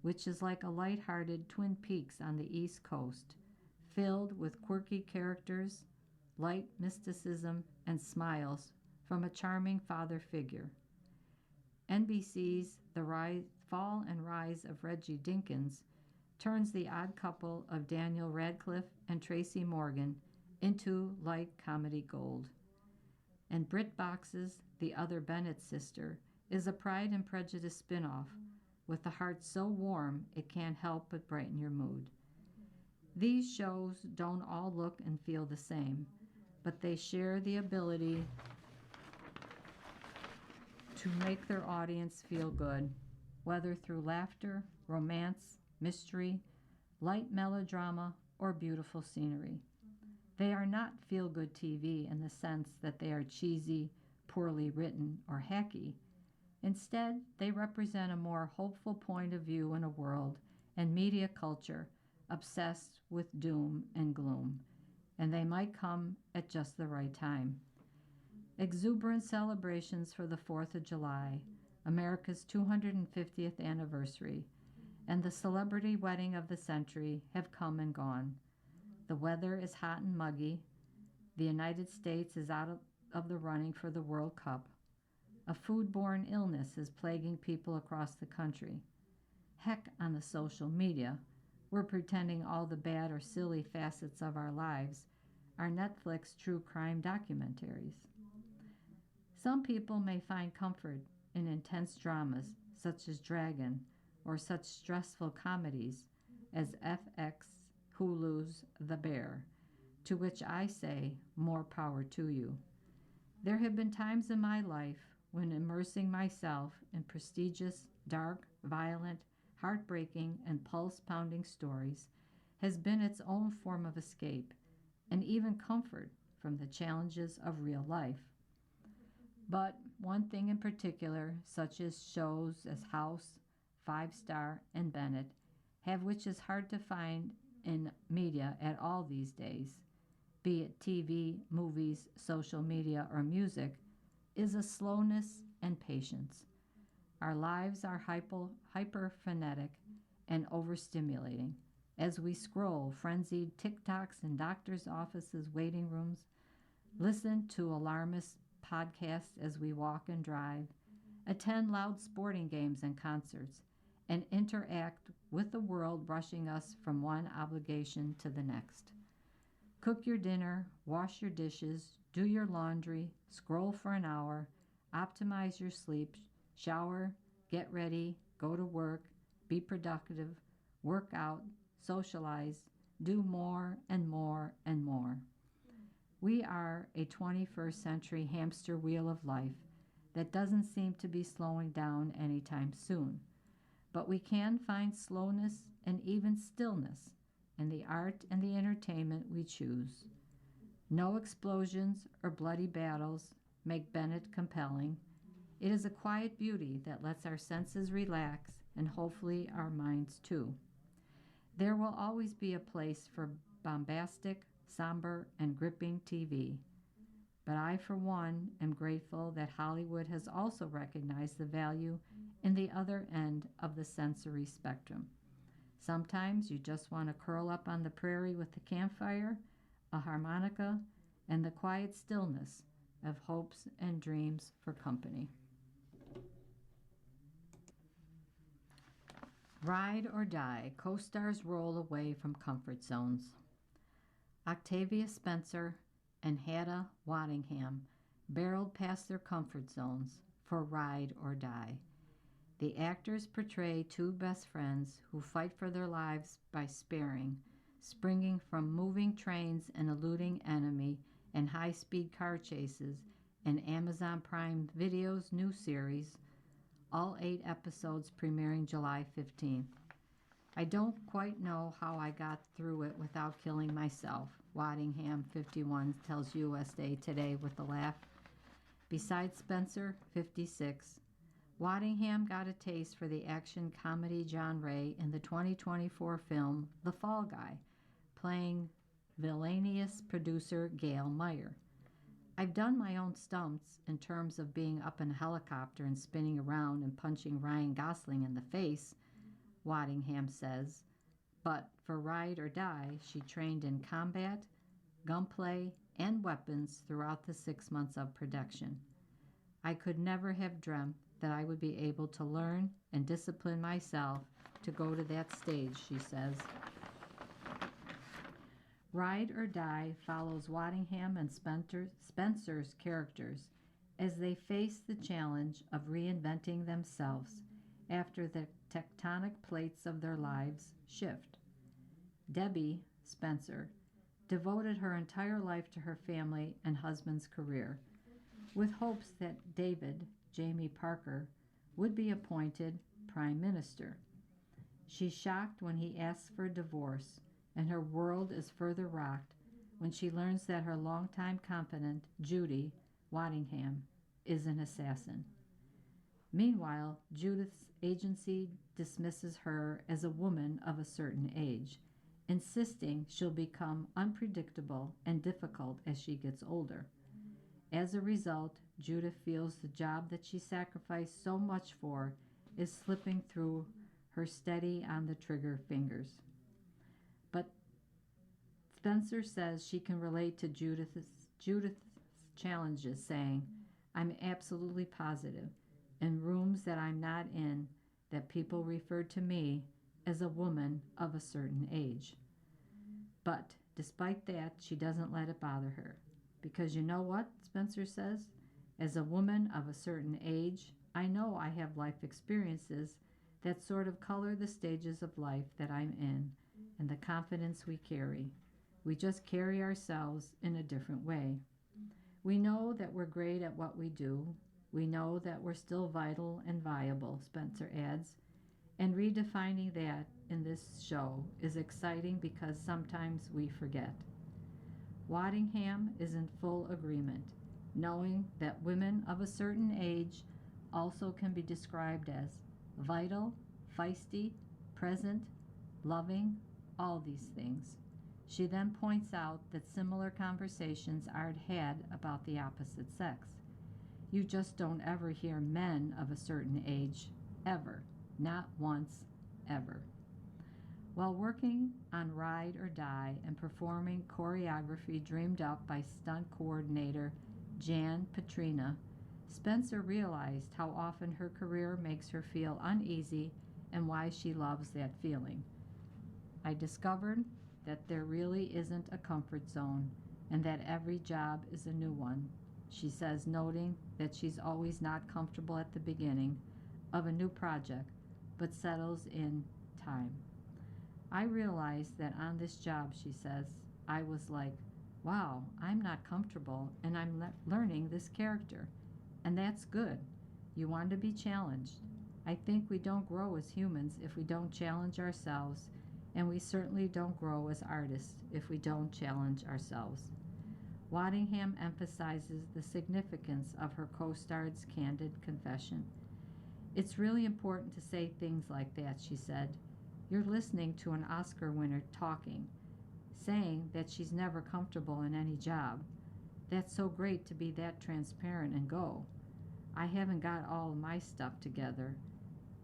which is like a light-hearted Twin Peaks on the East Coast, filled with quirky characters, light mysticism, and smiles from a charming father figure. NBC's The Fall and Rise of Reggie Dinkins turns the odd couple of Daniel Radcliffe and Tracy Morgan into light comedy gold. And BritBox's The Other Bennett Sister is a Pride and Prejudice spin-off with a heart so warm it can't help but brighten your mood. These shows don't all look and feel the same, but they share the ability to make their audience feel good, whether through laughter, romance, mystery, light melodrama, or beautiful scenery. They are not feel-good TV in the sense that they are cheesy, poorly written, or hacky. Instead, they represent a more hopeful point of view in a world and media culture obsessed with doom and gloom, and they might come at just the right time. Exuberant celebrations for the 4th of July, America's 250th anniversary, and the celebrity wedding of the century have come and gone. The weather is hot and muggy. The United States is out of the running for the World Cup. A foodborne illness is plaguing people across the country. Heck, on the social media, we're pretending all the bad or silly facets of our lives are Netflix true crime documentaries. Some people may find comfort in intense dramas such as Dragon or such stressful comedies as FX Hulu's The Bear, to which I say more power to you. There have been times in my life when immersing myself in prestigious, dark, violent, heartbreaking, and pulse-pounding stories has been its own form of escape and even comfort from the challenges of real life. But one thing in particular, such as shows as House, 5 Star, and Bennett, have which is hard to find in media at all these days, be it TV, movies, social media, or music, is a slowness and patience. Our lives are hyper-frenetic and overstimulating. As we scroll frenzied TikToks in doctors' offices, waiting rooms, listen to alarmist podcasts as we walk and drive, attend loud sporting games and concerts, and interact with the world rushing us from one obligation to the next. Cook your dinner, wash your dishes, do your laundry, scroll for an hour, optimize your sleep, shower, get ready, go to work, be productive, work out, socialize, do more and more and more. We are a 21st century hamster wheel of life that doesn't seem to be slowing down anytime soon. But we can find slowness and even stillness in the art and the entertainment we choose. No explosions or bloody battles make Bennett compelling. It is a quiet beauty that lets our senses relax and hopefully our minds too. There will always be a place for bombastic, somber, and gripping TV. But I, for one, am grateful that Hollywood has also recognized the value in the other end of the sensory spectrum. Sometimes you just want to curl up on the prairie with a campfire, a harmonica, and the quiet stillness of hopes and dreams for company. Ride or die, co-stars roll away from comfort zones. Octavia Spencer and Hadda Waddingham barreled past their comfort zones for Ride or Die. The actors portray two best friends who fight for their lives by springing from moving trains and eluding enemy and high-speed car chases in Amazon Prime Video's new series, all 8 episodes premiering July 15th. I don't quite know how I got through it without killing myself, Waddingham, 51, tells USA Today with a laugh. Besides Spencer, 56, Waddingham got a taste for the action comedy genre in the 2024 film The Fall Guy, playing villainous producer Gail Meyer. I've done my own stunts in terms of being up in a helicopter and spinning around and punching Ryan Gosling in the face, Waddingham says, but for Ride or Die, she trained in combat, gunplay, and weapons throughout the 6 months of production. I could never have dreamt that I would be able to learn and discipline myself to go to that stage, she says. Ride or Die follows Waddingham and Spencer's characters as they face the challenge of reinventing themselves after the tectonic plates of their lives shift. Debbie, Spencer, devoted her entire life to her family and husband's career, with hopes that David, Jamie Parker, would be appointed Prime Minister. She's shocked when he asks for a divorce, and her world is further rocked when she learns that her longtime confidant, Judy Waddingham, is an assassin. Meanwhile, Judith's agency dismisses her as a woman of a certain age, insisting she'll become unpredictable and difficult as she gets older. As a result, Judith feels the job that she sacrificed so much for is slipping through her steady on the trigger fingers. But Spencer says she can relate to Judith's challenges, saying, I'm absolutely positive, in rooms that I'm not in, that people refer to me as a woman of a certain age. But despite that, she doesn't let it bother her. Because you know what, Spencer says? As a woman of a certain age, I know I have life experiences that sort of color the stages of life that I'm in and the confidence we carry. We just carry ourselves in a different way. We know that we're great at what we do. We know that we're still vital and viable, Spencer adds. And redefining that in this show is exciting because sometimes we forget. Waddingham is in full agreement, knowing that women of a certain age also can be described as vital, feisty, present, loving, all these things. She then points out that similar conversations are had about the opposite sex. You just don't ever hear men of a certain age, ever, not once, ever. While working on Ride or Die and performing choreography dreamed up by stunt coordinator Jan Petrina, Spencer realized how often her career makes her feel uneasy and why she loves that feeling. I discovered that there really isn't a comfort zone and that every job is a new one, she says, noting that she's always not comfortable at the beginning of a new project, but settles in time. I realized that on this job, she says, I was like, wow, I'm not comfortable and I'm learning this character. And that's good. You want to be challenged. I think we don't grow as humans if we don't challenge ourselves, and we certainly don't grow as artists if we don't challenge ourselves. Waddingham emphasizes the significance of her co-star's candid confession. It's really important to say things like that, she said. You're listening to an Oscar winner talking, saying that she's never comfortable in any job. That's so great to be that transparent and go. I haven't got all of my stuff together.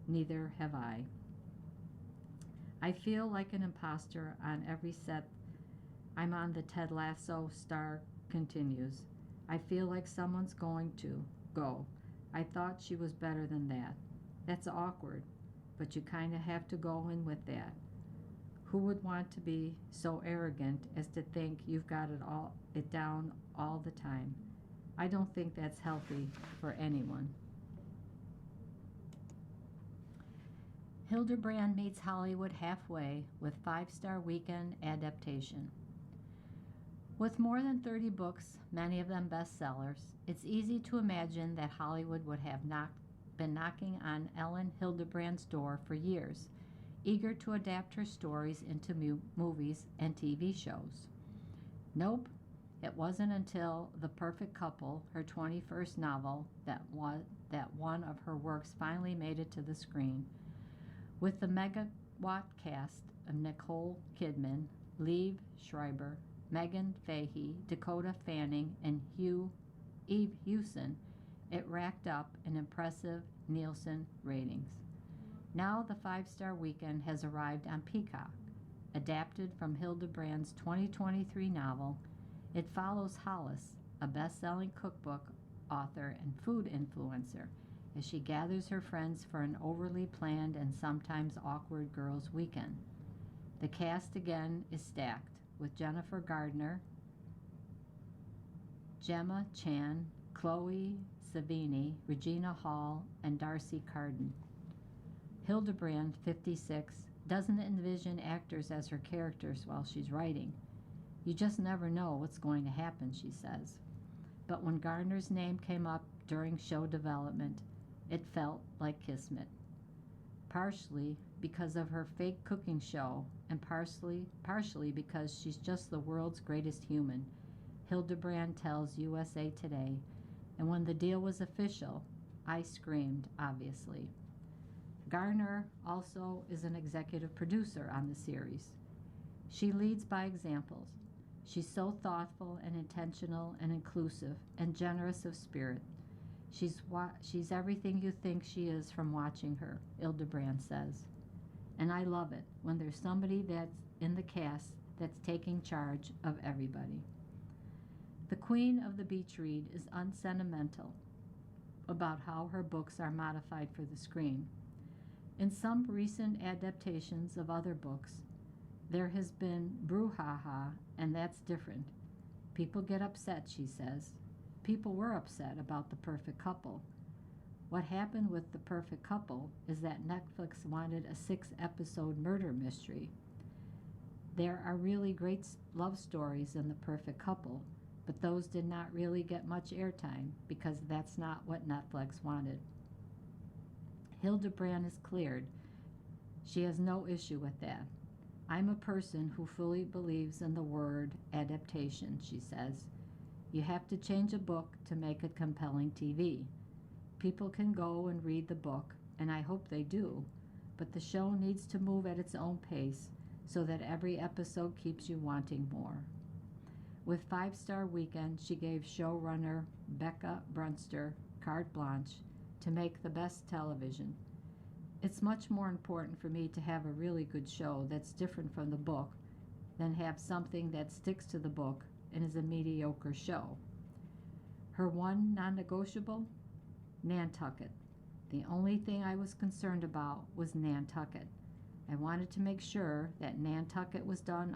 Neither have I. I feel like an imposter on every set I'm on. The Ted Lasso star continues. I feel like someone's going to go. I thought she was better than that. That's awkward, but you kind of have to go in with that. Who would want to be so arrogant as to think you've got it down all the time? I don't think that's healthy for anyone. Hildebrand meets Hollywood halfway with 5-star weekend adaptation. With more than 30 books, many of them bestsellers, it's easy to imagine that Hollywood would have been knocking on Ellen Hildebrand's door for years, eager to adapt her stories into movies and TV shows. Nope, it wasn't until The Perfect Couple, her 21st novel, that one of her works finally made it to the screen. With the megawatt cast of Nicole Kidman, Liev Schreiber, Megan Fahey, Dakota Fanning, and Eve Hewson, it racked up an impressive Nielsen ratings. Now the 5-star weekend has arrived on Peacock. Adapted from Hildebrand's 2023 novel, it follows Hollis, a best-selling cookbook author and food influencer, as she gathers her friends for an overly planned and sometimes awkward girls' weekend. The cast again is stacked, with Jennifer Gardner, Gemma Chan, Chloe Savini, Regina Hall, and Darcy Carden. Hildebrand, 56, doesn't envision actors as her characters while she's writing. You just never know what's going to happen, she says. But when Gardner's name came up during show development, it felt like kismet. Partially because of her fake cooking show, and partially because she's just the world's greatest human, Hildebrand tells USA Today, and when the deal was official, I screamed, obviously. Gardner also is an executive producer on the series. She leads by examples. She's so thoughtful and intentional and inclusive and generous of spirit. She's everything you think she is from watching her, Hildebrand says. And I love it when there's somebody that's in the cast that's taking charge of everybody. The Queen of the Beach Read is unsentimental about how her books are modified for the screen. In some recent adaptations of other books, there has been brouhaha, and that's different. People get upset, she says. People were upset about The Perfect Couple. What happened with The Perfect Couple is that Netflix wanted a 6-episode murder mystery. There are really great love stories in The Perfect Couple, but those did not really get much airtime because that's not what Netflix wanted. Hildebrand is cleared. She has no issue with that. I'm a person who fully believes in the word adaptation, she says. You have to change a book to make it compelling TV. People can go and read the book, and I hope they do, but the show needs to move at its own pace so that every episode keeps you wanting more. With 5-Star Weekend, she gave showrunner Becca Brunster carte blanche to make the best television. It's much more important for me to have a really good show that's different from the book than have something that sticks to the book and is a mediocre show. Her one non-negotiable? Nantucket. The only thing I was concerned about was Nantucket. I wanted to make sure that Nantucket was done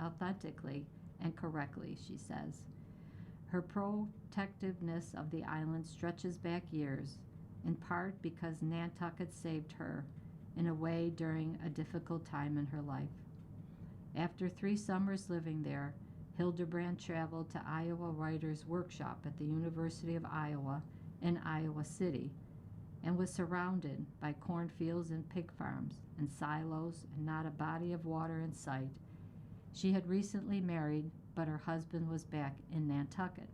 authentically and correctly, she says. Her protectiveness of the island stretches back years, in part because Nantucket saved her in a way during a difficult time in her life. After 3 summers living there, Hildebrand traveled to Iowa Writers' Workshop at the University of Iowa in Iowa City and was surrounded by cornfields and pig farms and silos and not a body of water in sight. She had recently married, but her husband was back in Nantucket.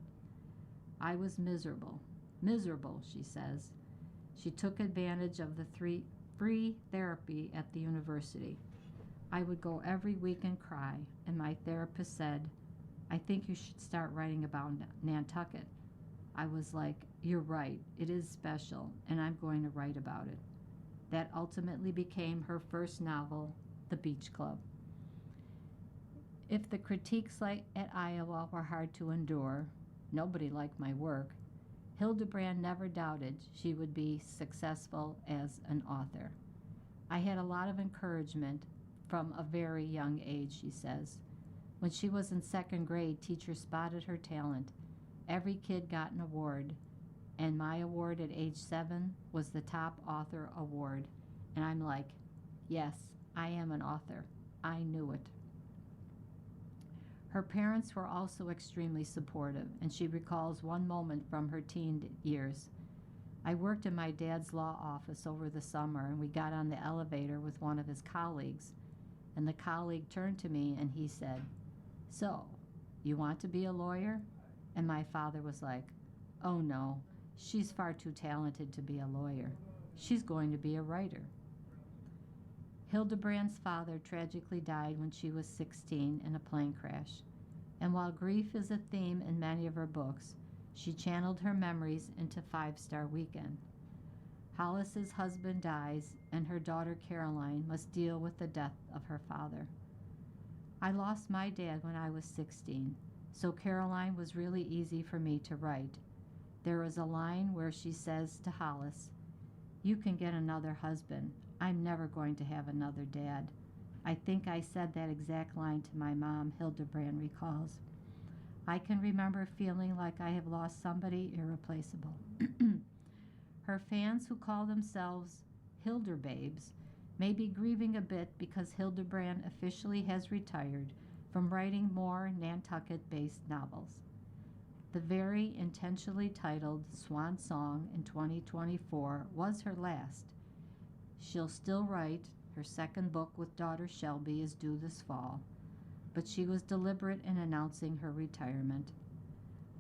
I was miserable, she says. She took advantage of the free therapy at the university. I would go every week and cry, and my therapist said, I think you should start writing about Nantucket. I was like, you're right, it is special, and I'm going to write about it. That ultimately became her first novel, The Beach Club. If the critiques at Iowa were hard to endure, nobody liked my work, Hildebrand never doubted she would be successful as an author. I had a lot of encouragement from a very young age, she says. When she was in 2nd grade, teachers spotted her talent. Every kid got an award, and my award at age 7 was the Top Author Award. And I'm like, yes, I am an author. I knew it. Her parents were also extremely supportive, and she recalls one moment from her teen years. I worked in my dad's law office over the summer, and we got on the elevator with one of his colleagues, and the colleague turned to me and he said, so, you want to be a lawyer? And my father was like, oh no, she's far too talented to be a lawyer. She's going to be a writer. Hildebrand's father tragically died when she was 16 in a plane crash. And while grief is a theme in many of her books, she channeled her memories into 5-Star Weekend. Hollis's husband dies, and her daughter Caroline must deal with the death of her father. I lost my dad when I was 16, so Caroline was really easy for me to write. There is a line where she says to Hollis, you can get another husband. I'm never going to have another dad. I think I said that exact line to my mom, Hildebrand recalls. I can remember feeling like I have lost somebody irreplaceable. Her fans who call themselves Hildebabes may be grieving a bit because Hildebrand officially has retired from writing more Nantucket-based novels. The very intentionally titled Swan Song in 2024 was her last. She'll still write. Her 2nd book with daughter Shelby is due this fall, but she was deliberate in announcing her retirement.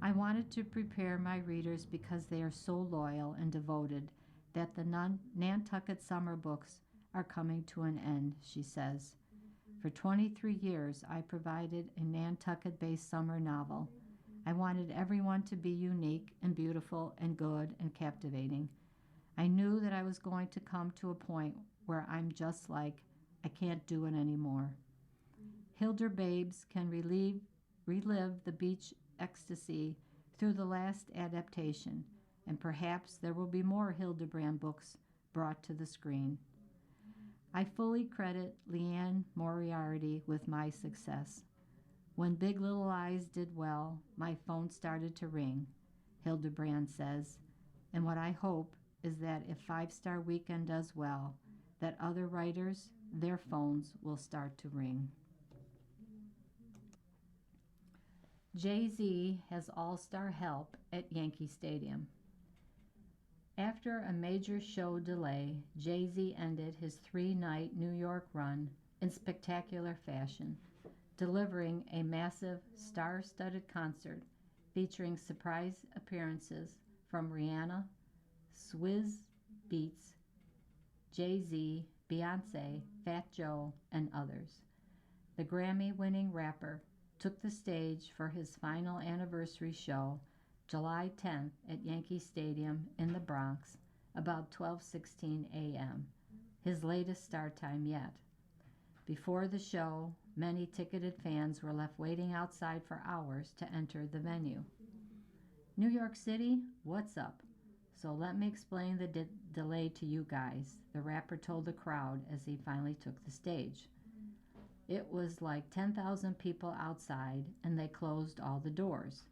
I wanted to prepare my readers because they are so loyal and devoted that the Nantucket summer books are coming to an end, she says. For 23 years, I provided a Nantucket-based summer novel. I wanted everyone to be unique and beautiful and good and captivating. I knew that I was going to come to a point where I'm just like, I can't do it anymore. Hildebabes can relive the beach ecstasy through the last adaptation, and perhaps there will be more Hildebrand books brought to the screen. I fully credit Leanne Moriarty with my success. When Big Little Lies did well, my phone started to ring, Hildebrand says, and what I hope is that if 5-Star Weekend does well, that other writers, their phones will start to ring. Jay-Z has all-star help at Yankee Stadium. After a major show delay, Jay-Z ended his 3-night New York run in spectacular fashion, delivering a massive star-studded concert featuring surprise appearances from Rihanna, Swizz Beatz, Jay-Z, Beyonce, Fat Joe, and others. The Grammy-winning rapper took the stage for his final anniversary show July 10th at Yankee Stadium in the Bronx, about 12:16 a.m., his latest start time yet. Before the show, many ticketed fans were left waiting outside for hours to enter the venue. New York City, what's up? So let me explain the delay to you guys, the rapper told the crowd as he finally took the stage. It was like 10,000 people outside, and they closed all the doors.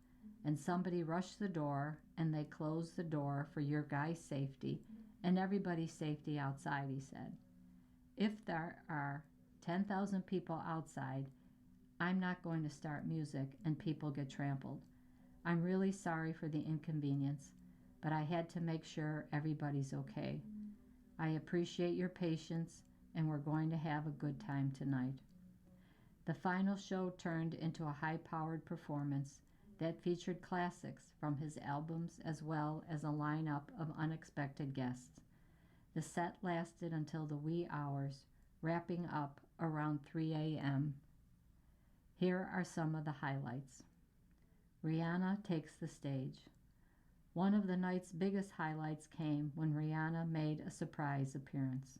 And somebody rushed the door, and they closed the door for your guy's safety and everybody's safety outside, he said. If there are 10,000 people outside, I'm not going to start music and people get trampled. I'm really sorry for the inconvenience, but I had to make sure everybody's okay. I appreciate your patience, and we're going to have a good time tonight. The final show turned into a high-powered performance that featured classics from his albums as well as a lineup of unexpected guests. The set lasted until the wee hours, wrapping up around 3 a.m. Here are some of the highlights. Rihanna takes the stage. One of the night's biggest highlights came when Rihanna made a surprise appearance.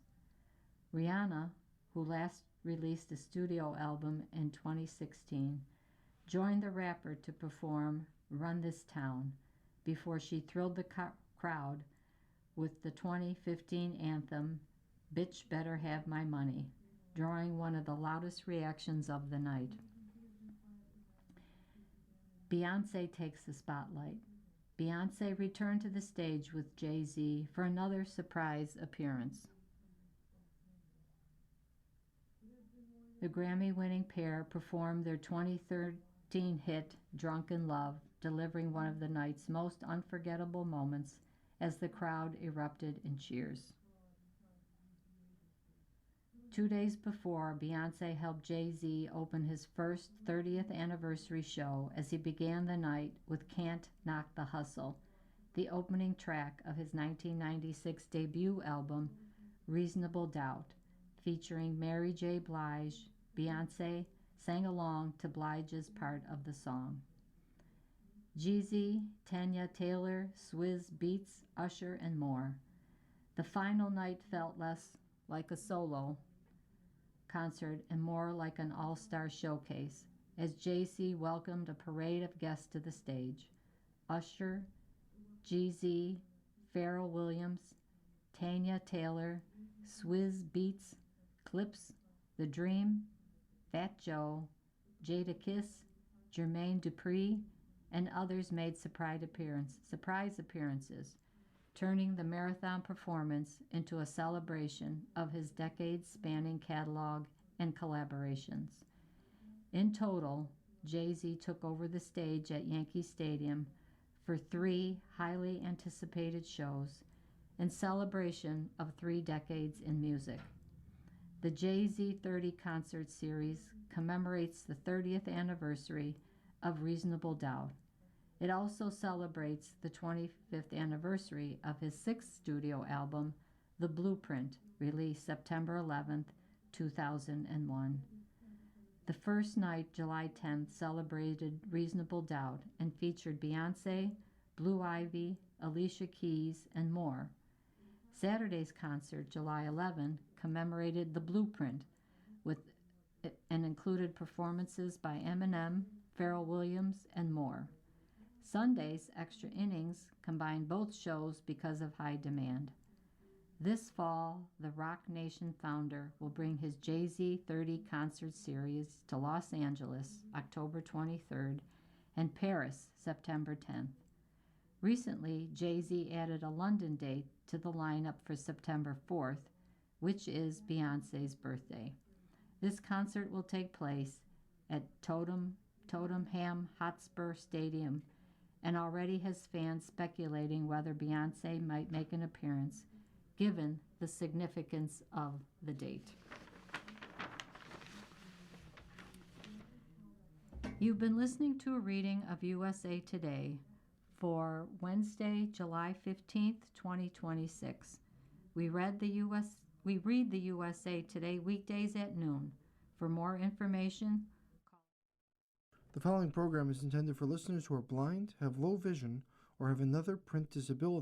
Rihanna, who last released a studio album in 2016, joined the rapper to perform Run This Town before she thrilled the crowd with the 2015 anthem Bitch Better Have My Money, drawing one of the loudest reactions of the night. Beyonce takes the spotlight. Beyonce returned to the stage with Jay-Z for another surprise appearance. The Grammy-winning pair performed their 2013 hit Drunk in Love, delivering one of the night's most unforgettable moments as the crowd erupted in cheers. 2 days before, Beyonce helped Jay-Z open his first 30th anniversary show as he began the night with Can't Knock the Hustle, the opening track of his 1996 debut album, Reasonable Doubt, featuring Mary J. Blige. Beyonce sang along to Blige's part of the song. Jeezy, Tanya Taylor, Swizz Beatz, Usher, and more. The final night felt less like a solo concert and more like an all-star showcase as Jay-Z welcomed a parade of guests to the stage. Usher, Jeezy, Pharrell Williams, Tanya Taylor, Swizz Beatz, Clips, The Dream, Fat Joe, Jadakiss, Jermaine Dupri, and others made surprise appearances, turning the marathon performance into a celebration of his decades-spanning catalog and collaborations. In total, Jay-Z took over the stage at Yankee Stadium for 3 highly anticipated shows in celebration of 3 decades in music. The Jay-Z 30 concert series commemorates the 30th anniversary of Reasonable Doubt. It also celebrates the 25th anniversary of his 6th studio album, The Blueprint, released September 11th, 2001. The first night, July 10th, celebrated Reasonable Doubt and featured Beyonce, Blue Ivy, Alicia Keys, and more. Saturday's concert, July 11, commemorated The Blueprint and included performances by Eminem, Pharrell Williams, and more. Sunday's Extra Innings combined both shows because of high demand. This fall, the Rock Nation founder will bring his Jay-Z 30 concert series to Los Angeles, October 23rd, and Paris, September 10th. Recently, Jay-Z added a London date to the lineup for September 4th, which is Beyonce's birthday. This concert will take place at Tottenham Hotspur Stadium and already has fans speculating whether Beyonce might make an appearance, given the significance of the date. You've been listening to a reading of USA Today for Wednesday, July 15th, 2026. We read the USA Today weekdays at noon. For more information, The following program is intended for listeners who are blind, have low vision, or have another print disability.